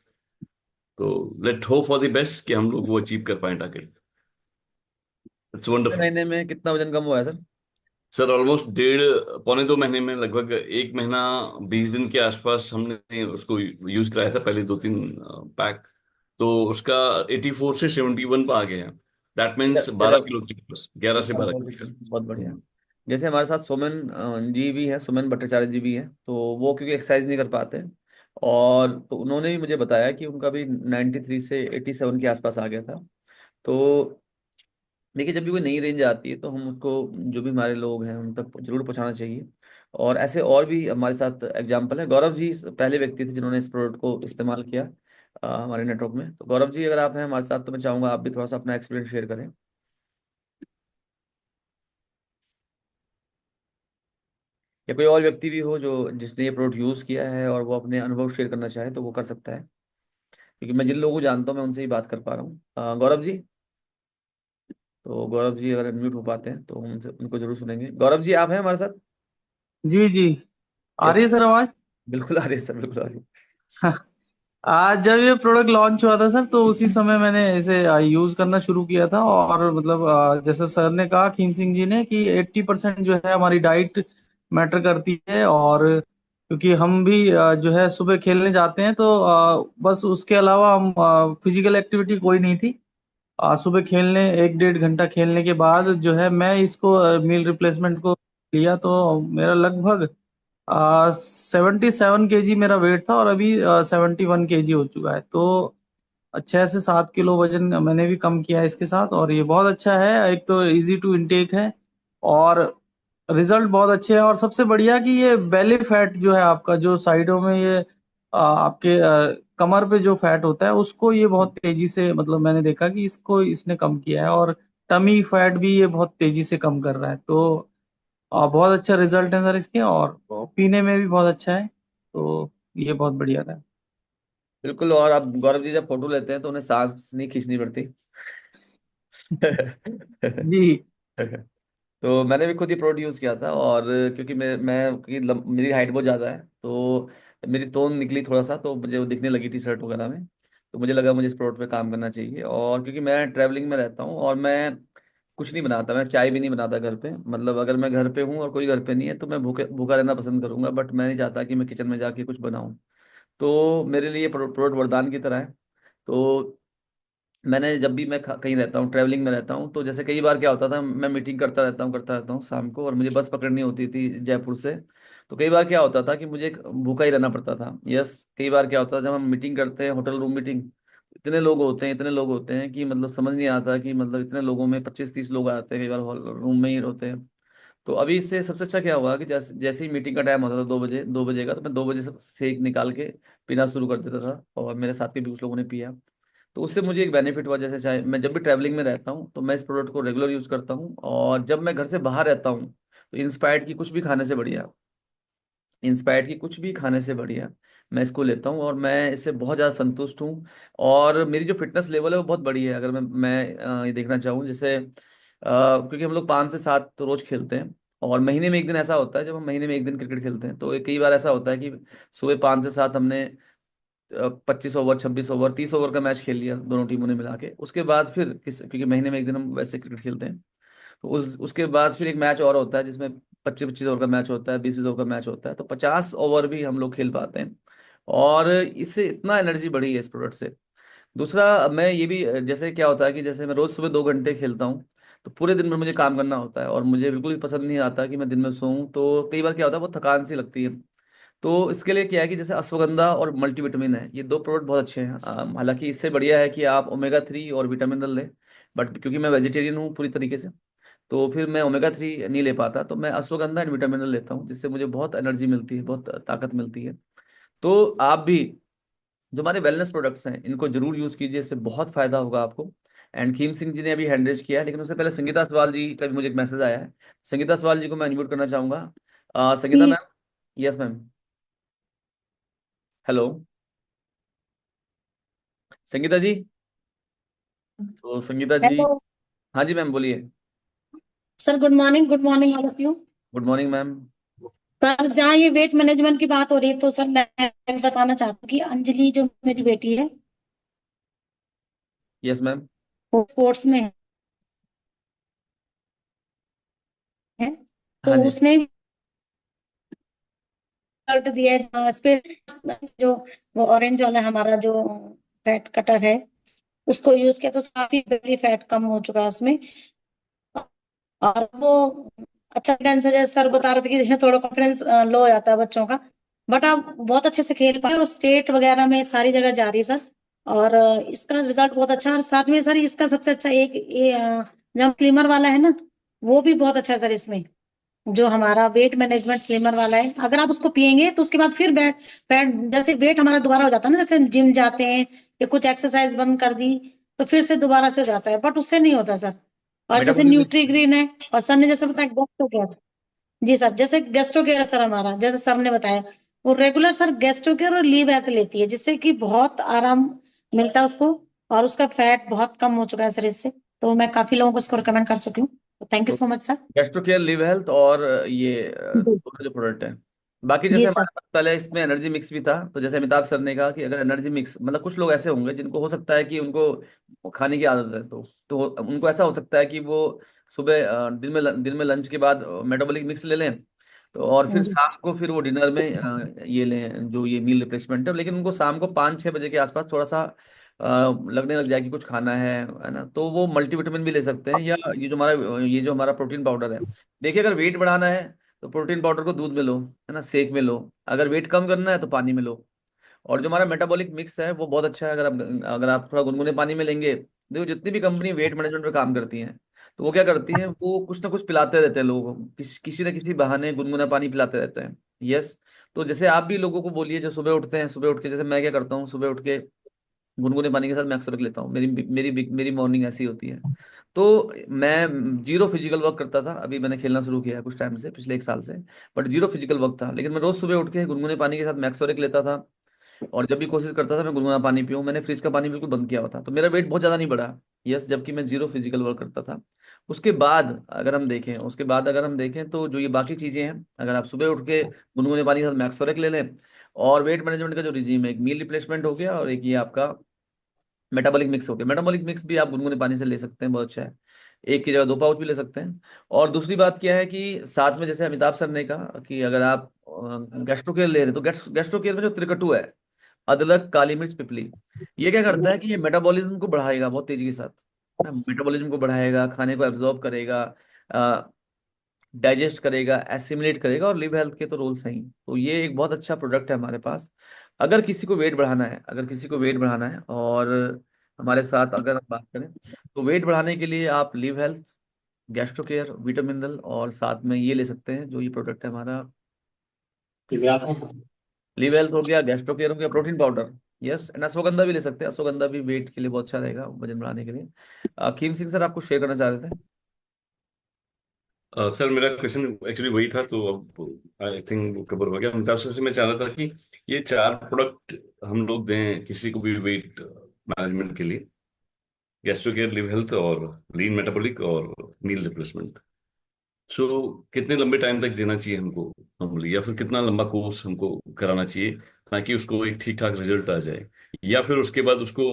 तो let hope for the best कि हम लोग वो अचीव कर पाए टारगेट। It's wonderful. महीने में कितना वजन कम हुआ है सर? सर ऑलमोस्ट 1.5 पौने 2 महीने में, लगभग 1 महीना 20 दिन के आसपास हमने उसको यूज कराया था, पहले 2-3 पैक। तो उसका 84 से 71 पर आ गया है। दैट मीन्स बारह चलो, किलो के पास, 11 से 12 किलो। बहुत बढ़िया। जैसे हमारे साथ सोमेन जी भी है, सोमेन भट्टाचार्य जी भी है, तो वो क्योंकि एक्सरसाइज नहीं कर पाते, और तो उन्होंने भी मुझे बताया कि उनका भी 93 से 87 के आसपास आ गया था। तो देखिए, जब भी कोई नई रेंज आती है तो हम उसको, जो भी हमारे लोग हैं उन तक जरूर पहुंचाना चाहिए। और ऐसे और भी हमारे साथ एग्जाम्पल है। गौरव जी पहले व्यक्ति थे जिन्होंने इस प्रोडक्ट को इस्तेमाल किया हमारे नेटवर्क में। तो गौरव जी, अगर आप हैं हमारे साथ तो मैं चाहूंगा आप भी थोड़ा सा अपना एक्सपीरियंस शेयर करें। या कोई और व्यक्ति भी हो जो जिसने ये प्रोडक्ट यूज किया है और वो अपने अनुभव शेयर करना चाहे तो वो कर सकता है, क्योंकि मैं जिन लोगों को जानता हूँ मैं उनसे ही बात कर पा रहा हूँ। गौरव जी, तो गौरव जी अगर म्यूट हो पाते हैं तो उनसे उनको जरूर सुनेंगे। गौरव जी, आप हैं हमारे साथ? जी जी। आ यस। रही है सर आवाज? बिल्कुल आ रही है सर, बिल्कुल आ रही आज जब ये प्रोडक्ट लॉन्च हुआ था सर, तो उसी समय मैंने इसे यूज करना शुरू किया था। और मतलब जैसे सर ने कहा, खीम सिंह जी ने, कि 80% जो है हमारी डाइट मैटर करती है। और क्योंकि हम भी जो है सुबह खेलने जाते हैं, तो बस उसके अलावा हम फिजिकल एक्टिविटी कोई नहीं थी। सुबह खेलने 1-1.5 घंटा खेलने के बाद जो है मैं इसको मील रिप्लेसमेंट को लिया, तो मेरा लगभग 77 केजी मेरा वेट था, और अभी 71 केजी हो चुका है। तो 6 से 7 किलो वजन मैंने भी कम किया है इसके साथ। और ये बहुत अच्छा है, एक तो इजी टू इनटेक है, और रिजल्ट बहुत अच्छे हैं। और सबसे बढ़िया कि ये बेली फैट जो है आपका, जो साइडों में ये आपके कमर पे जो फैट होता है, उसको ये बहुत तेजी से, मतलब मैंने देखा कि इसको इसने कम किया है। और टमी फैट भी ये बहुत तेजी से कम कर रहा है। तो बहुत अच्छा रिजल्ट है सर इसके, और पीने में भी बहुत अच्छा है। तो ये बहुत बढ़िया था। बिल्कुल। और आप गौरव जी जब फोटो लेते हैं तो उन्हें सांस नहीं खींचनी पड़ती। जी तो मैंने भी खुद ही प्रोडक्ट यूज किया था, और क्योंकि क्योंकि मेरी हाइट बहुत ज्यादा है, तो मेरी तोन निकली थोड़ा सा, तो मुझे वो दिखने लगी टी शर्ट वगैरह में। तो मुझे लगा मुझे इस प्रोडक्ट पे काम करना चाहिए। और क्योंकि मैं ट्रैवलिंग में रहता हूँ और मैं कुछ नहीं बनाता, मैं चाय भी नहीं बनाता घर पे। मतलब अगर मैं घर पे हूँ और कोई घर पे नहीं है तो मैं भूखे भूखा रहना पसंद करूंगा, बट मैं नहीं चाहता कि मैं किचन में जाके कुछ बनाऊं। तो मेरे लिए प्रोडक्ट वरदान की तरह है। तो मैंने जब भी मैं कहीं रहता हूँ, ट्रैवलिंग में रहता हूँ, तो जैसे कई बार क्या होता था, मैं मीटिंग करता रहता हूँ शाम को, और मुझे बस पकड़नी होती थी जयपुर से। तो कई बार क्या होता था कि मुझे भूखा ही रहना पड़ता था। यस, कई बार क्या होता था जब हम मीटिंग करते हैं, होटल रूम मीटिंग, इतने लोग होते हैं, इतने लोग होते हैं कि मतलब समझ नहीं आता कि मतलब इतने लोगों में 25-30 लोग आते हैं, कई बार हॉल रूम में ही होते हैं। तो अभी इससे सबसे अच्छा क्या हुआ कि जैसे जैसे ही मीटिंग का टाइम होता था 2 बजे, 2 बजे का, तो मैं 2 बजे से शेक निकाल के पीना शुरू कर देता था, और मेरे साथ के भी कुछ लोगों ने पिया। तो उससे मुझे एक बेनिफिट हुआ, जैसे चाहे मैं जब भी ट्रैवलिंग में रहता हूँ तो मैं इस प्रोडक्ट को रेगुलर यूज करता हूँ, और जब मैं घर से बाहर रहता हूँ तो इंस्पायर्ड की कुछ भी खाने से बढ़िया, इंस्पायर्ड की कुछ भी खाने से बढ़िया मैं इसको लेता हूँ, और मैं इससे बहुत ज़्यादा संतुष्ट हूँ। और मेरी जो फिटनेस लेवल है वो बहुत बड़ी है, अगर मैं ये देखना चाहूँ, जैसे क्योंकि हम लोग 5 से 7 तो रोज खेलते हैं, और महीने में एक दिन ऐसा होता है जब हम महीने में एक दिन क्रिकेट खेलते हैं, तो कई बार ऐसा होता है कि सुबह 5 से 7 हमने 25 ओवर, 26 ओवर, 30 ओवर का मैच खेल लिया दोनों टीमों ने मिला के। उसके बाद फिर क्योंकि महीने में एक दिन हम वैसे क्रिकेट खेलते हैं, तो उसके बाद फिर एक मैच और होता है जिसमें 25-25 ओवर का मैच होता है, 20-20 ओवर का मैच होता है, तो 50 ओवर भी हम लोग खेल पाते हैं। और इससे इतना एनर्जी बढ़ी है इस प्रोडक्ट से। दूसरा, मैं ये भी, जैसे क्या होता है कि जैसे मैं रोज सुबह 2 घंटे खेलता हूँ, तो पूरे दिन में मुझे काम करना होता है, और मुझे बिल्कुल भी पसंद नहीं आता कि मैं दिन में सोऊं, तो कई बार क्या होता है वो थकान सी लगती है। तो इसके लिए क्या है कि जैसे अश्वगंधा और मल्टीविटामिन है, ये 2 प्रोडक्ट बहुत अच्छे हैं। हालांकि इससे बढ़िया है कि आप ओमेगा 3 और विटामिनल लें, बट क्योंकि मैं वेजिटेरियन हूँ पूरी तरीके से, तो फिर मैं ओमेगा 3 नहीं ले पाता, तो मैं अश्वगंधा एंड विटामिनल लेता हूँ, जिससे मुझे बहुत एनर्जी मिलती है, बहुत ताकत मिलती है। तो आप भी जो हमारे वेलनेस प्रोडक्ट्स हैं इनको जरूर यूज कीजिए, इससे बहुत फायदा होगा आपको। एंड खीम सिंह जी ने अभी हैंड रेज किया है, लेकिन उससे पहले संगीता सवाल जी का भी मुझे एक मैसेज आया है। संगीता सवाल जी को मैं अनम्यूट करना चाहूंगा। Sangeeta ji. Ma'am. Yes ma'am. Hello Sangeeta ji. तो संगीता जी। हेलो हाँ जी मैम, बोलिए। Sir, good morning all of you. Good morning ma'am. पर जहाँ ये वेट मैनेजमेंट की बात हो रही है, तो सर मैं बताना चाहती हूँ कि अंजलि जो मेरी बेटी यस मैम। वो स्पोर्ट्स में है, तो हाँ जी। उसने रिजल्ट दिया है जहाँ इस पे जो वो ऑरेंज वाला हमारा जो फैट कटर है उसको यूज किया, तो काफी बेली फैट कम हो चुका है उसमें। और वो अच्छा डांस है, जैसे सर बता रहे थे कि थोड़ा कॉन्फिडेंस लो हो जाता है बच्चों का, बट आप बहुत अच्छे से खेल पाए और स्टेट वगैरह में सारी जगह जा रही है सर। और इसका रिजल्ट बहुत अच्छा है। और साथ में सर इसका सबसे अच्छा एक जो स्लिमर वाला है ना, वो भी बहुत अच्छा है सर। इसमें जो हमारा वेट मैनेजमेंट स्लिमर वाला है, अगर आप उसको पियेंगे तो उसके बाद फिर बैठ बैठ जैसे वेट हमारा दोबारा हो जाता है ना, जैसे जिम जाते हैं या कुछ एक्सरसाइज बंद कर दी तो फिर से दोबारा से हो जाता है, बट उससे नहीं होता सर। और जैसे मेटाबॉलिक न्यूट्री मिक्स। ग्रीन है, और सर ने जैसे बताया गेस्टो केयर। जी सर, जैसे गेस्टो केयर है सर हमारा, जैसे सर ने बताया वो रेगुलर सर गेस्टो केयर और लीव हेल्थ लेती है, जिससे कि बहुत आराम मिलता है उसको। और उसका फैट बहुत कम हो चुका है सर इससे, तो मैं काफी लोगों को इसको रिकमेंड कर चुकी हूँ। थैंक यू तो so much sir. Gastro care, live health, और ये जी। दोनों जो प्रोडक्ट है। बाकी जैसे जी सर। हमारे पास पहले इसमें एनर्जी मिक्स भी था, तो जैसे अमिताभ सर ने कहा कि अगर एनर्जी मिक्स, मतलब कुछ लोग ऐसे होंगे जिनको हो सकता है कि उनको खाने की आदत है, तो उनको ऐसा हो सकता है कि वो सुबह दिन में लंच के बाद मेटाबॉलिक मिक्स ले लें, तो और फिर जी। शाम को फिर वो डिनर में ये लें जो ये मील रिप्लेसमेंट है, लेकिन उनको शाम को 5-6 बजे के आसपास थोड़ा सा लगने लग जाए कि कुछ खाना है ना, तो वो मल्टीविटामिन भी ले सकते हैं, या ये जो हमारा प्रोटीन पाउडर है। देखिए, अगर वेट बढ़ाना है तो प्रोटीन पाउडर को दूध में लो, है ना, शेक में लो। अगर वेट कम करना है तो पानी में लो। और जो हमारा मेटाबॉलिक मिक्स है वो बहुत अच्छा है, अगर आप थोड़ा गुनगुने पानी में लेंगे। देखो, जितनी भी कंपनी वेट मैनेजमेंट पे काम करती हैं, तो वो क्या करती हैं, वो कुछ ना कुछ पिलाते रहते हैं लोगों को, किसी ना किसी बहाने गुनगुना पानी पिलाते रहते हैं। यस। तो जैसे आप भी लोगों को बोलिए, जो सुबह उठते हैं, सुबह उठ के जैसे मैं क्या करता हूँ, सुबह उठ के गुनगुने पानी के साथ मैं अक्सर रख लेता हूँ। मेरी मॉर्निंग ऐसी होती है। तो मैं जीरो फिजिकल वर्क करता था, अभी मैंने खेलना शुरू किया है कुछ टाइम से, पिछले 1 साल से। बट जीरो फिजिकल वर्क था, लेकिन मैं रोज सुबह उठ के गुनगुने पानी के साथ मैक्सोरिक लेता था, और जब भी कोशिश करता था मैं गुनगुना पानी पीऊं। मैंने फ्रिज का पानी बिल्कुल बंद किया हुआ था, तो मेरा वेट बहुत ज्यादा नहीं बढ़ा। यस, जबकि मैं जीरो फिजिकल वर्क करता था। उसके बाद अगर हम देखें तो जो ये बाकी चीजें हैं, अगर आप सुबह उठ के गुनगुने पानी के साथ मैक्सोरेक ले लें, और वेट मैनेजमेंट का जो रिजीम है, एक मील रिप्लेसमेंट हो गया, और एक ये आपका मेटाबॉलिक मिक्स हो गया। मेटाबॉलिक मिक्स भी आप गुनगुने पानी से ले सकते हैं, बहुत अच्छा है। एक की जगह 2 पाउच भी ले सकते हैं। और दूसरी बात क्या है कि साथ में, जैसे अमिताभ सर ने कहा कि अगर आप गैस्ट्रो केयर ले रहे हैं, तो गैस्ट्रो केयर में जो त्रिकटु है, अदरक, काली मिर्च, पिपली, ये क्या करता है कि ये मेटाबॉलिज्म को बढ़ाएगा बहुत तेजी के साथ, है ना, मेटाबॉलिज्म को बढ़ाएगा, खाने को एब्जॉर्ब करेगा, डाइजेस्ट करेगा, एसिमिलेट करेगा, और लिव हेल्थ के तो रोल्स हैं ही। तो ये एक बहुत अच्छा प्रोडक्ट है हमारे पास। अगर किसी को वेट बढ़ाना है, और हमारे साथ अगर हम बात करें, तो वेट बढ़ाने के लिए आप लिव हेल्थ, गैस्ट्रो केयर, विटामिनल, और साथ में ये ले सकते हैं जो ये प्रोडक्ट है हमारा। लिव हेल्थ हो गया, गैस्ट्रो केयर हो गया, protein powder. Yes, and ashwagandha भी ले सकते हैं, अश्वगंधा भी वेट के लिए बहुत अच्छा रहेगा वजन बढ़ाने के लिए। खीम सिंह सर, आपको शेयर करना चाह रहे थे? सर मेरा क्वेश्चन एक्चुअली वही था, तो अब आई थिंक वो कवर हो गया। मतलब से मैं चाह रहा था कि ये चार प्रोडक्ट हम लोग दें किसी को भी वेट मैनेजमेंट के लिए: गैस्ट्रो केयर, लिव हेल्थ, और लीन मेटाबॉलिक, और मील रिप्लेसमेंट। सो कितने लंबे टाइम तक देना चाहिए हमको नॉर्मली, या फिर कितना लंबा कोर्स हमको कराना चाहिए ताकि उसको एक ठीक ठाक रिजल्ट आ जाए? या फिर उसके बाद उसको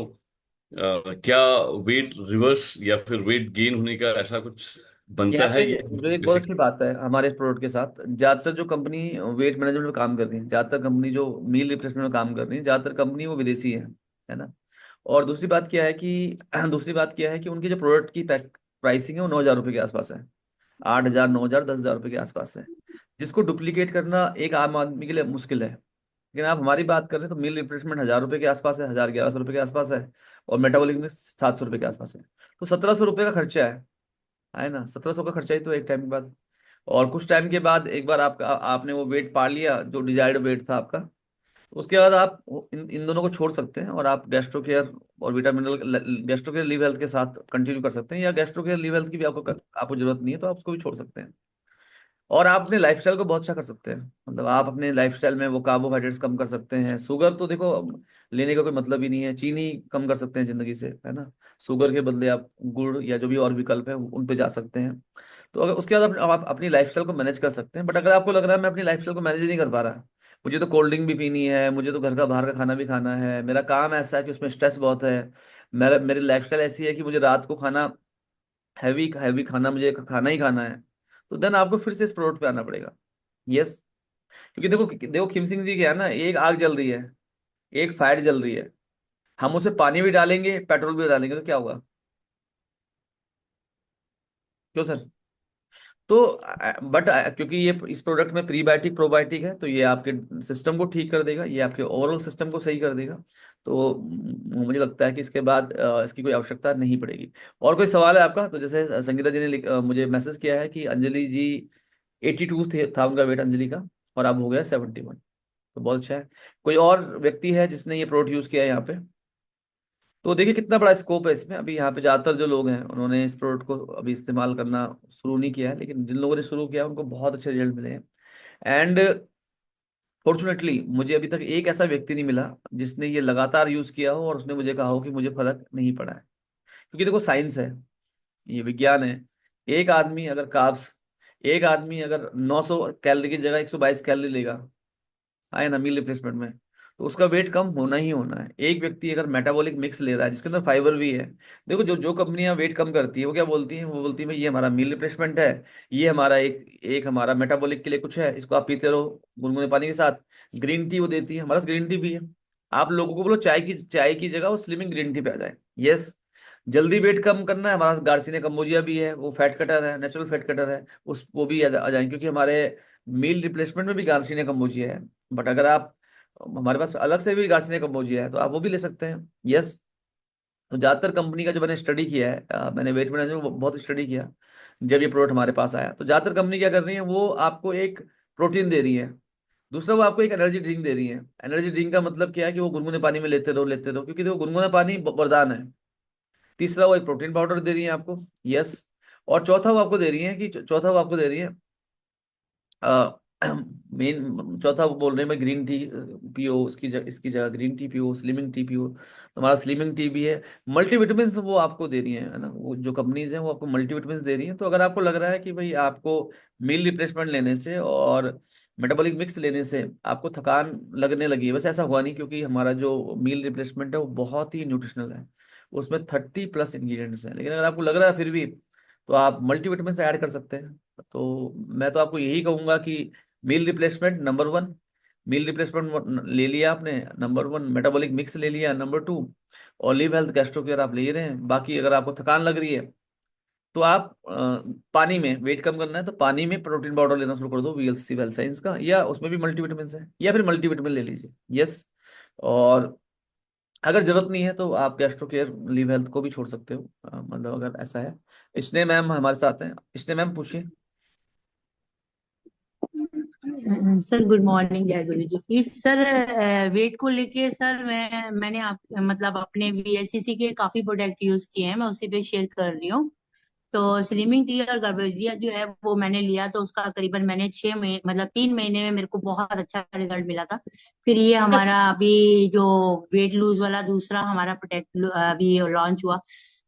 क्या वेट रिवर्स या फिर वेट गेन होने का ऐसा कुछ बनता यहाँ है, पे ये जो हमको एक बहुत कैसे? अच्छी बात है हमारे इस प्रोडक्ट के साथ, ज्यादातर जो कंपनी वेट मैनेजमेंट में काम कर रही है, ज्यादातर कंपनी जो मील रिप्लेसमेंट में काम कर रही है, ज्यादातर कंपनी वो विदेशी है ना। और दूसरी बात क्या है कि दूसरी बात क्या है कि उनकी जो प्रोडक्ट की प्राइसिंग है वो 9,000 रुपये के आसपास है। 8,000, 9,000, 10,000 रुपये के आसपास है, जिसको डुप्लीकेट करना एक आम आदमी के लिए मुश्किल है। लेकिन आप हमारी बात कर रहे हैं तो मील रिप्लेसमेंट 1,000 रुपये के आसपास है, 1,000, 1,100 रुपये के आसपास है। और मेटाबॉलिक में 700 रुपये के आसपास है। तो 1,700 रुपये का खर्चा है ना, 1,700 का खर्चा ही तो एक टाइम के बाद। और कुछ टाइम के बाद एक बार आपका आपने वो वेट पा लिया जो डिजायर्ड वेट था आपका, तो उसके बाद आप इन दोनों को छोड़ सकते हैं और आप गैस्ट्रो केयर और विटामिनल गैस्ट्रो केयर लिव हेल्थ के साथ कंटिन्यू कर सकते हैं, या गैस्ट्रो केयर लिव हेल्थ की भी आपको जरूरत नहीं है तो आप उसको भी छोड़ सकते हैं। और आप अपने लाइफस्टाइल को बहुत अच्छा कर सकते हैं, मतलब आप अपने लाइफस्टाइल में वो कार्बोहाइड्रेट्स कम कर सकते हैं, शुगर तो देखो अब लेने का कोई मतलब ही नहीं है, चीनी कम कर सकते हैं जिंदगी से, है ना। शुगर के बदले आप गुड़ या जो भी और विकल्प है उन पे जा सकते हैं। तो अगर उसके बाद आप अपनी लाइफस्टाइल को मैनेज कर सकते हैं। बट अगर आपको लग रहा है मैं अपनी लाइफस्टाइल को मैनेज ही नहीं कर पा रहा, मुझे तो कोल्ड ड्रिंक भी पीनी है, मुझे तो घर का बाहर का खाना भी खाना है, मेरा काम ऐसा है कि उसमें स्ट्रेस बहुत है, मेरी लाइफस्टाइल ऐसी है कि मुझे रात को खाना हैवी हैवी खाना मुझे खाना ही खाना है, तो देन आपको फिर से इस प्रोडक्ट पे आना पड़ेगा। यस। क्योंकि देखो देखो खिम सिंह जी क्या है ना, एक आग जल रही है, एक फायर जल रही है, हम उसमें पानी भी डालेंगे पेट्रोल भी डालेंगे तो क्या होगा? क्यों सर? तो बट क्योंकि ये इस प्रोडक्ट में प्रीबायोटिक प्रोबायोटिक है, तो ये आपके सिस्टम को ठीक कर देगा, ये आपके ओवरऑल सिस्टम को सही कर देगा। तो मुझे लगता है कि इसके बाद इसकी कोई आवश्यकता नहीं पड़ेगी। और कोई सवाल है आपका? तो जैसे संगीता जी ने मुझे मैसेज किया है कि अंजलि जी 82 था उनका वेट, अंजलि का, और अब हो गया 71। तो बहुत अच्छा है। कोई और व्यक्ति है जिसने ये प्रोडक्ट यूज किया है यहाँ पे? तो देखिए कितना बड़ा स्कोप है इसमें। अभी यहाँ पे ज्यादातर जो लोग हैं उन्होंने इस प्रोडक्ट को अभी इस्तेमाल करना शुरू नहीं किया है, लेकिन जिन लोगों ने शुरू किया है उनको बहुत अच्छे रिजल्ट मिले हैं। एंड फॉर्चुनेटली मुझे अभी तक एक ऐसा व्यक्ति नहीं मिला जिसने ये लगातार यूज किया हो और उसने मुझे कहा हो कि मुझे फर्क नहीं पड़ा है। क्योंकि देखो साइंस है, ये विज्ञान है। एक आदमी अगर कार्ब्स एक आदमी अगर 900 कैलोरी की जगह 122 कैलोरी लेगा, आए ना, मील रिप्लेसमेंट में, तो उसका वेट कम होना ही होना है। एक व्यक्ति अगर मेटाबॉलिक मिक्स ले रहा है जिसके अंदर फाइबर भी है, देखो जो जो कंपनियां वेट कम करती है वो क्या बोलती हैं, वो बोलती है भाई ये हमारा मील रिप्लेसमेंट है, ये हमारा एक एक हमारा मेटाबॉलिक के लिए कुछ है, इसको आप पीते रहो गुनगुने पानी के साथ। ग्रीन टी वो देती है, हमारे पास ग्रीन टी भी है। आप लोगों को बोलो चाय की जगह वो स्लिमिंग ग्रीन टी पे आ जाए। यस। जल्दी वेट कम करना है, हमारे पास गार्सिनिया कम्बोजिया भी है, वो फैट कटर है, नेचुरल फैट कटर है, उस वो भी आ जाए, क्योंकि हमारे मील रिप्लेसमेंट में भी गार्सिनिया कम्बोजिया है। बट अगर आप हमारे पास अलग से भी गार्सिनिया कम्बोजिया है तो आप वो भी ले सकते हैं। यस। तो ज्यादातर कंपनी का जो मैंने स्टडी किया है, मैंने वेट मैनेजमेंट बहुत स्टडी किया जब ये प्रोडक्ट हमारे पास आया, तो ज्यादातर कंपनी क्या कर रही है, वो आपको एक प्रोटीन दे रही है, दूसरा वो आपको एक एनर्जी ड्रिंक दे रही है। एनर्जी ड्रिंक का मतलब क्या है कि वो गुनगुने पानी में लेते रहो, क्योंकि देखो गुनगुना पानी वरदान है। तीसरा वो एक प्रोटीन पाउडर दे रही है आपको। यस। और चौथा वो आपको दे रही है कि चौथा वो आपको दे रही है मेन चौथा वो बोल रहे हैं मैं ग्रीन टी पियो, इसकी जगह ग्रीन टी पियो, स्लिमिंग टी पियो। तो हमारा स्लिमिंग टी भी है। मल्टीविटामिन वो आपको दे रही है ना, वो जो कंपनीज हैं वो आपको मल्टीविटामिन दे रही हैं। तो अगर आपको लग रहा है कि भाई आपको मील रिप्लेसमेंट लेने से और मेटाबॉलिक मिक्स लेने से आपको थकान लगने लगी है, वैसे ऐसा हुआ नहीं, क्योंकि हमारा जो मील रिप्लेसमेंट है वो बहुत ही न्यूट्रिशनल है, उसमें 30+ इंग्रेडिएंट्स हैं। लेकिन अगर आपको लग रहा है फिर भी, तो आप मल्टीविटामिन ऐड कर सकते हैं। तो मैं तो आपको यही कहूंगा कि meal replacement number 1, meal replacement ले लिया आपने, नंबर 1 मेटाबॉलिक मिक्स ले लिया, number 2 olive health gastro care आप ले रहे हैं। बाकी अगर आपको थकान लग रही है तो आप पानी में वेट कम करना है तो पानी में प्रोटीन पाउडर लेना शुरू कर दो, वीएलसी वेल साइंस का, या उसमें भी मल्टीविटामिन है, या फिर मल्टीविटामिन ले लीजिए। यस। और अगर जरूरत नहीं है तो आप गैस्ट्रो केयर लिव हेल्थ को भी छोड़ सकते हो, मतलब अगर ऐसा है। इसने मैम हमारे साथ हैं, इसने मैम पूछिए। सर गुड मॉर्निंग, जय गुरु जी की। सर वेट को लेके सर मैंने आप मतलब अपने वीएलसीसी के काफी प्रोडक्ट यूज किए हैं, मैं उसी पे शेयर कर रही हूँ। तो स्लिमिंग टी और गर्भजिया जो है वो मैंने लिया, तो उसका करीबन मैंने 6 महीने मतलब 3 महीने में मेरे को बहुत अच्छा रिजल्ट मिला था। फिर ये हमारा अभी जो वेट लूज वाला दूसरा हमारा प्रोडक्ट अभी लॉन्च हुआ,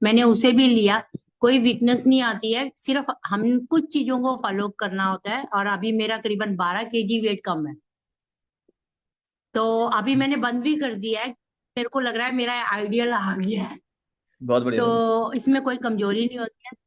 मैंने उसे भी लिया। कोई वीकनेस नहीं आती है, सिर्फ हम कुछ चीजों को फॉलो करना होता है। और अभी मेरा करीबन 12 केजी वेट कम है। तो अभी मैंने बंद भी कर दिया है, मेरे को लग रहा है मेरा आइडियल आ गया है। बहुत बढ़िया मैम। तो इसमें कोई कमजोरी नहीं होती है।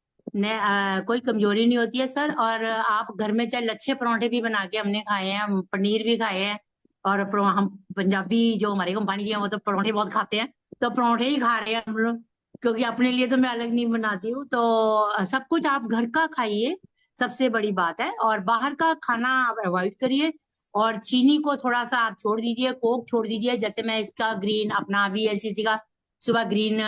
कोई कमजोरी नहीं होती है सर। और आप घर में चाहे लच्छे परांठे भी बना के हमने खाए हैं, हम पनीर भी खाए हैं। और हम पंजाबी जो हमारी कंपनी की है वो तो परांठे बहुत खाते हैं, तो परांठे ही खा रहे हैं हम लोग। क्योंकि अपने लिए तो मैं अलग नहीं बनाती हूँ। तो सब कुछ आप घर का खाइए, सबसे बड़ी बात है। और बाहर का खाना आप अवॉइड करिए। और चीनी को थोड़ा सा आप छोड़ दीजिए, कोक छोड़ दीजिए। जैसे मैं इसका ग्रीन अपना वीएलसीसी का सुबह ग्रीन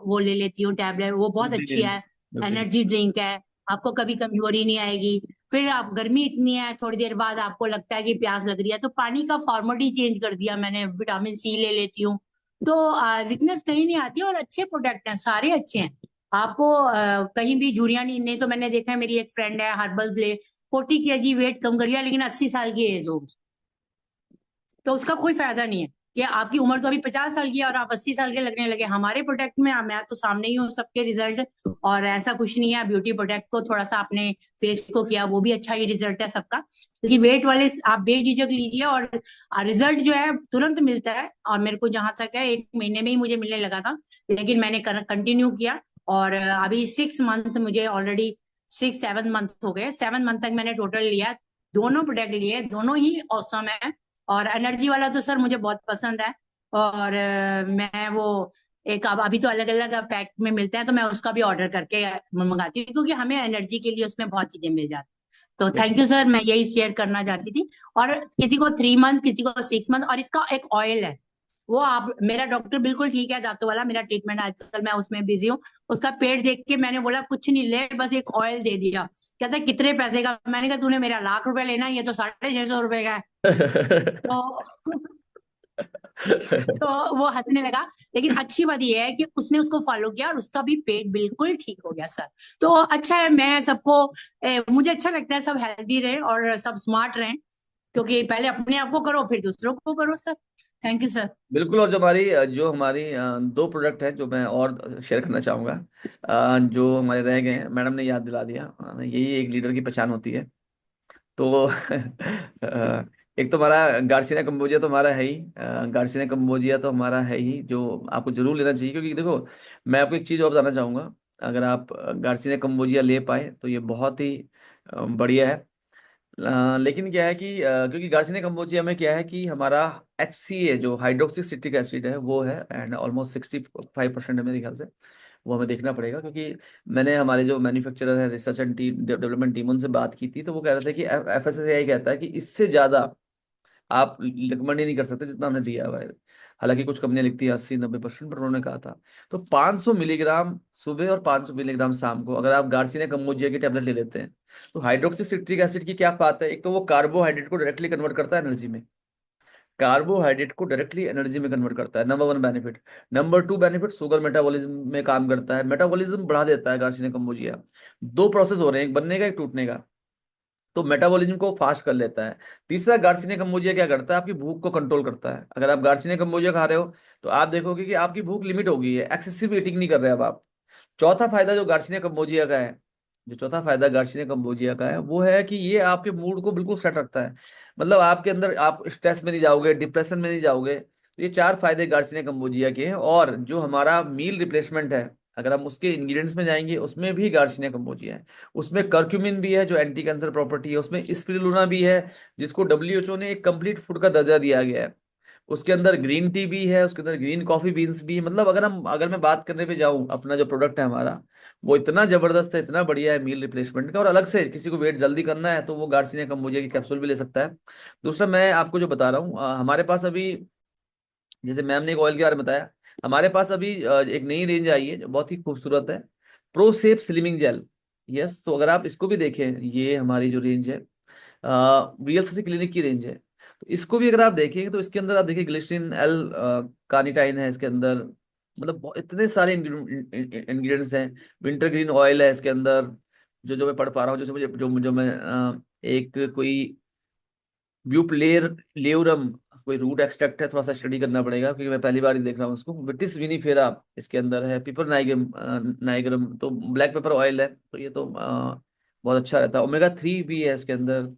वो ले लेती हूँ टैबलेट, वो बहुत जी अच्छी है। ओके। एनर्जी ड्रिंक है, आपको कभी कमजोरी नहीं आएगी। फिर आप गर्मी इतनी है, थोड़ी देर बाद आपको लगता है कि प्यास लग रही है, तो पानी का फॉर्मेट ही चेंज कर दिया मैंने, विटामिन सी ले लेती हूँ। तो वीकनेस कहीं नहीं आती, और अच्छे प्रोडक्ट हैं, सारे अच्छे हैं। आपको कहीं भी झुर्रियां नहीं तो मैंने देखा है, मेरी एक फ्रेंड है हर्बल ले 40 केजी वेट कम कर लिया, लेकिन 80 साल की एज हो गई। तो उसका कोई फायदा नहीं है कि आपकी उम्र तो अभी 50 साल की है और आप 80 साल के लगने लगे। हमारे प्रोडक्ट में मैं तो सामने ही हूँ सबके रिजल्ट। और ऐसा कुछ नहीं है, ब्यूटी प्रोडक्ट को थोड़ा सा अपने फेस को किया, वो भी अच्छा ही रिजल्ट है सबका। क्योंकि वेट वाले आप बेझिझक लीजिए, और रिजल्ट जो है तुरंत मिलता है। और मेरे को जहां तक है 1 महीने में ही मुझे मिलने लगा था, लेकिन मैंने कंटिन्यू किया। और अभी 6 मंथ मुझे ऑलरेडी, 6-7 मंथ हो गए, 7 मंथ तक मैंने टोटल लिया। दोनों प्रोडक्ट लिए, दोनों ही औसम है। और एनर्जी वाला तो सर मुझे बहुत पसंद है। और मैं वो एक अब अभी तो अलग अलग पैक में मिलते हैं, तो मैं उसका भी ऑर्डर करके मंगाती हूँ, क्योंकि हमें एनर्जी के लिए उसमें बहुत चीजें मिल जाती। तो थैंक यू सर, मैं यही शेयर करना चाहती थी। और किसी को 3 मंथ, किसी को 6 मंथ। और इसका एक ऑयल है, वो आप, मेरा डॉक्टर बिल्कुल ठीक है दांतों वाला, मेरा ट्रीटमेंट आजकल मैं उसमें बिजी हूँ। उसका पेट देख के मैंने बोला कुछ नहीं ले, बस एक ऑयल दे दिया। कहता है कितने पैसे का? मैंने कहा तूने मेरा लाख रुपए लेना है, ये तो 650 रुपए का है। तो तो वो हंसने लगा। लेकिन अच्छी बात ये है कि उसने उसको फॉलो किया और उसका भी पेट बिल्कुल ठीक हो गया सर। तो अच्छा है, मैं सबको मुझे अच्छा लगता है सब हेल्दी रहे और सब स्मार्ट रहें। क्योंकि पहले अपने आप को करो, फिर दूसरों को करो सर। Thank you sir. बिल्कुल। और जो हमारी दो प्रोडक्ट हैं जो मैं और शेयर करना चाहूँगा, जो हमारे रह गए हैं, मैडम ने याद दिला दिया। यही एक लीडर की पहचान होती है। तो एक तो हमारा गार्सिनिया कंबोजिया तो हमारा है ही। गार्सिनिया कंबोजिया तो हमारा है ही, जो आपको जरूर लेना चाहिए। क्योंकि देखो, मैं आपको एक चीज़ और बताना चाहूँगा। अगर आप गार्सिनिया कंबोजिया ले पाए तो ये बहुत ही बढ़िया है। लेकिन क्या है कि क्योंकि गार्सिनिया कंबोजिया में क्या है कि हमारा HCA जो हाइड्रोक्सी सिट्रिक एसिड है वो है, एंड ऑलमोस्ट 65% है मेरे ख्याल से। वो हमें देखना पड़ेगा, क्योंकि मैंने हमारे जो मैन्युफैक्चरर है, रिसर्च एंड डेवलपमेंट टीम, उनसे बात की थी। तो वो कह रहे थे कि FSSAI कहता है कि इससे ज्यादा आप रिकमेंड ही नहीं कर सकते जितना हमने दिया हुआ है। हालांकि कुछ कंपनियां लिखती है 80-90%, पर उन्होंने कहा था। तो 500 मिलीग्राम सुबह और 500 मिलीग्राम शाम को अगर आप गार्सिनिया कम्बोजिया की टेबलेट ले लेते हैं, तो हाइड्रोक्सी सिट्रिक एसिड की क्या बात है। एक तो वो कार्बोहाइड्रेट को डायरेक्टली कन्वर्ट करता है एनर्जी में। कार्बोहाइड्रेट को डायरेक्टली एनर्जी में कन्वर्ट करता है, number 1 benefit. Number 2 benefit, sugar metabolism में काम करता है, मेटाबॉलिज्म बढ़ा देता है गार्सिनिया कम्बोजिया। दो प्रोसेस हो रहे हैं, एक बनने का एक टूटने का। तो मेटाबॉलिज्म को फास्ट कर लेता है। तीसरा, गार्सिनिया कम्बोजिया क्या करता है, आपकी भूख को कंट्रोल करता है। अगर आप गार्सिनिया कम्बोजिया खा रहे हो तो आप देखोगे कि आपकी भूख लिमिट हो गई है, एक्सेसिव ईटिंग नहीं कर रहे अब आप। चौथा फायदा जो गार्सिनिया कम्बोजिया का है, जो चौथा फायदा गार्सिनिया कम्बोजिया का है, वो है कि ये आपके मूड को बिल्कुल सेट रखता है। मतलब आपके अंदर आप स्ट्रेस में नहीं जाओगे, डिप्रेशन में नहीं जाओगे। तो ये चार फायदे गार्सिनिया कम्बोजिया के हैं। और जो हमारा मील रिप्लेसमेंट है, अगर हम उसके इंग्रेडिएंट्स में जाएंगे, उसमें भी गार्सिनिया कम्बोजिया है। उसमें कर्क्यूमिन भी है जो एंटी कैंसर प्रॉपर्टी है, उसमें स्पिरुलिना भी है जिसको WHO ने एक कंप्लीट फूड का दर्जा दिया गया है। उसके अंदर ग्रीन टी भी है, उसके अंदर ग्रीन कॉफी बीन्स भी है। मतलब अगर मैं बात करने पे जाऊं, अपना जो प्रोडक्ट है हमारा, वो इतना जबरदस्त है, इतना बढ़िया है मील रिप्लेसमेंट का। और अलग से किसी को वेट जल्दी करना है तो वो गार्सिनिया कम्बोजिया की कैप्सूल भी ले सकता है। दूसरा, मैं आपको जो बता रहा हूँ, हमारे पास अभी, जैसे मैम ने एक ऑयल के बारे में बताया, हमारे पास अभी एक नई रेंज आई है जो बहुत ही खूबसूरत है, pro safe slimming gel. Yes, तो अगर आप इसको भी देखें, ये हमारी जो रेंज है, वीएलसीसी क्लिनिक की रेंज है। तो इसको भी अगर आप देखेंगे तो इसके अंदर आप देखिए ग्लिसरीन एल कार्निटाइन है इसके अंदर, मतलब इतने सारे इंग्रेडिएंट्स हैं। विंटर ग्रीन ऑयल है इसके अंदर, जो मैं पढ़ पा रहा हूँ, जैसे मुझे जो मैं एक कोई ब्यूपलेर लेउरम कोई रूट एक्सट्रैक्ट है, थोड़ा सा स्टडी करना पड़ेगा क्योंकि मैं पहली बार ही देख रहा हूँ उसको। विटिस विनीफेरा इसके अंदर है, पिपर नाइगम नाइगरम तो ब्लैक पेपर ऑयल है, तो ये तो बहुत अच्छा रहता है। ओमेगा 3 भी है इसके अंदर।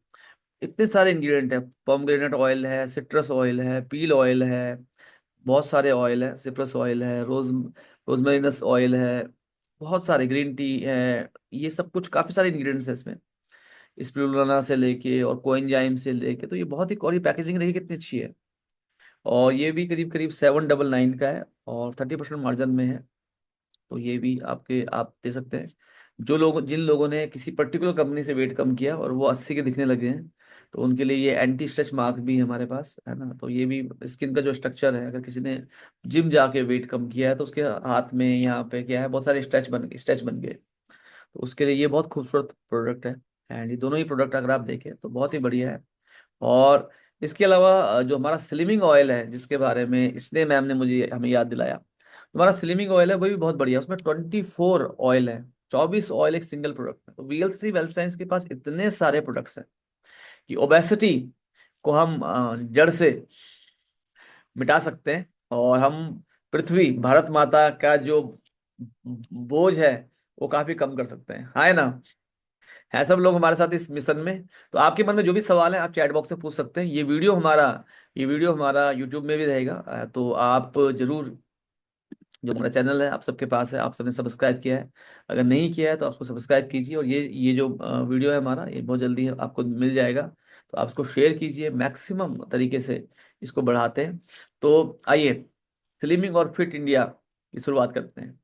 इतने सारे इंग्रेडिएंट है, पोमग्रेनेट ऑयल है, सिट्रस ऑयल है, पील ऑयल है, बहुत सारे ऑयल है, सिट्रस ऑयल है, रोजमेरिनस ऑयल है, बहुत सारे ग्रीन टी है। ये सब कुछ काफी सारे इंग्रेडिएंट्स है इसमें, स्पिरुलिना से लेके और कोएंजाइम से लेके। तो ये बहुत ही, और ये पैकेजिंग देखिए कितनी अच्छी है। और ये भी करीब करीब 799 का है और 30% मार्जिन में है। तो ये भी आप दे सकते हैं। जिन लोगों ने किसी पर्टिकुलर कंपनी से वेट कम किया और वो 80 के दिखने लगे हैं, तो उनके लिए ये एंटी स्ट्रेच मार्क भी है हमारे पास, है ना। तो ये भी स्किन का जो स्ट्रक्चर है, अगर किसी ने जिम जाके वेट कम किया है तो उसके हाथ में यहाँ पे क्या है, बहुत सारे स्ट्रेच बन गए। तो उसके लिए ये बहुत खूबसूरत प्रोडक्ट है। एंड ये दोनों ही प्रोडक्ट अगर आप देखें तो बहुत ही बढ़िया है। और इसके अलावा जो हमारा स्लिमिंग ऑयल है, जिसके बारे में इसने मैम ने मुझे हमें याद दिलाया, हमारा स्लिमिंग ऑयल है वो भी बहुत बढ़िया है। उसमें 24 ऑयल है, 24 ऑयल एक सिंगल प्रोडक्ट है। तो वीएलसी वेल्थ साइंस के पास इतने सारे प्रोडक्ट्स हैं कि ओबेसिटी को हम जड़ से मिटा सकते हैं। और हम पृथ्वी भारत माता का जो बोझ है वो काफी कम कर सकते हैं, है ना। है सब लोग हमारे साथ इस मिशन में। तो आपके मन में जो भी सवाल है आप चैट बॉक्स में पूछ सकते हैं। ये वीडियो हमारा यूट्यूब में भी रहेगा। तो आप जरूर, जो हमारा चैनल है आप सबके पास है, आप सबने सब्सक्राइब किया है, अगर नहीं किया है तो आपको सब्सक्राइब कीजिए। और ये जो वीडियो है हमारा, ये बहुत जल्दी आपको मिल जाएगा। तो आप इसको शेयर कीजिए, मैक्सिमम तरीके से इसको बढ़ाते हैं। तो आइए स्लिमिंग और फिट इंडिया की शुरुआत करते हैं।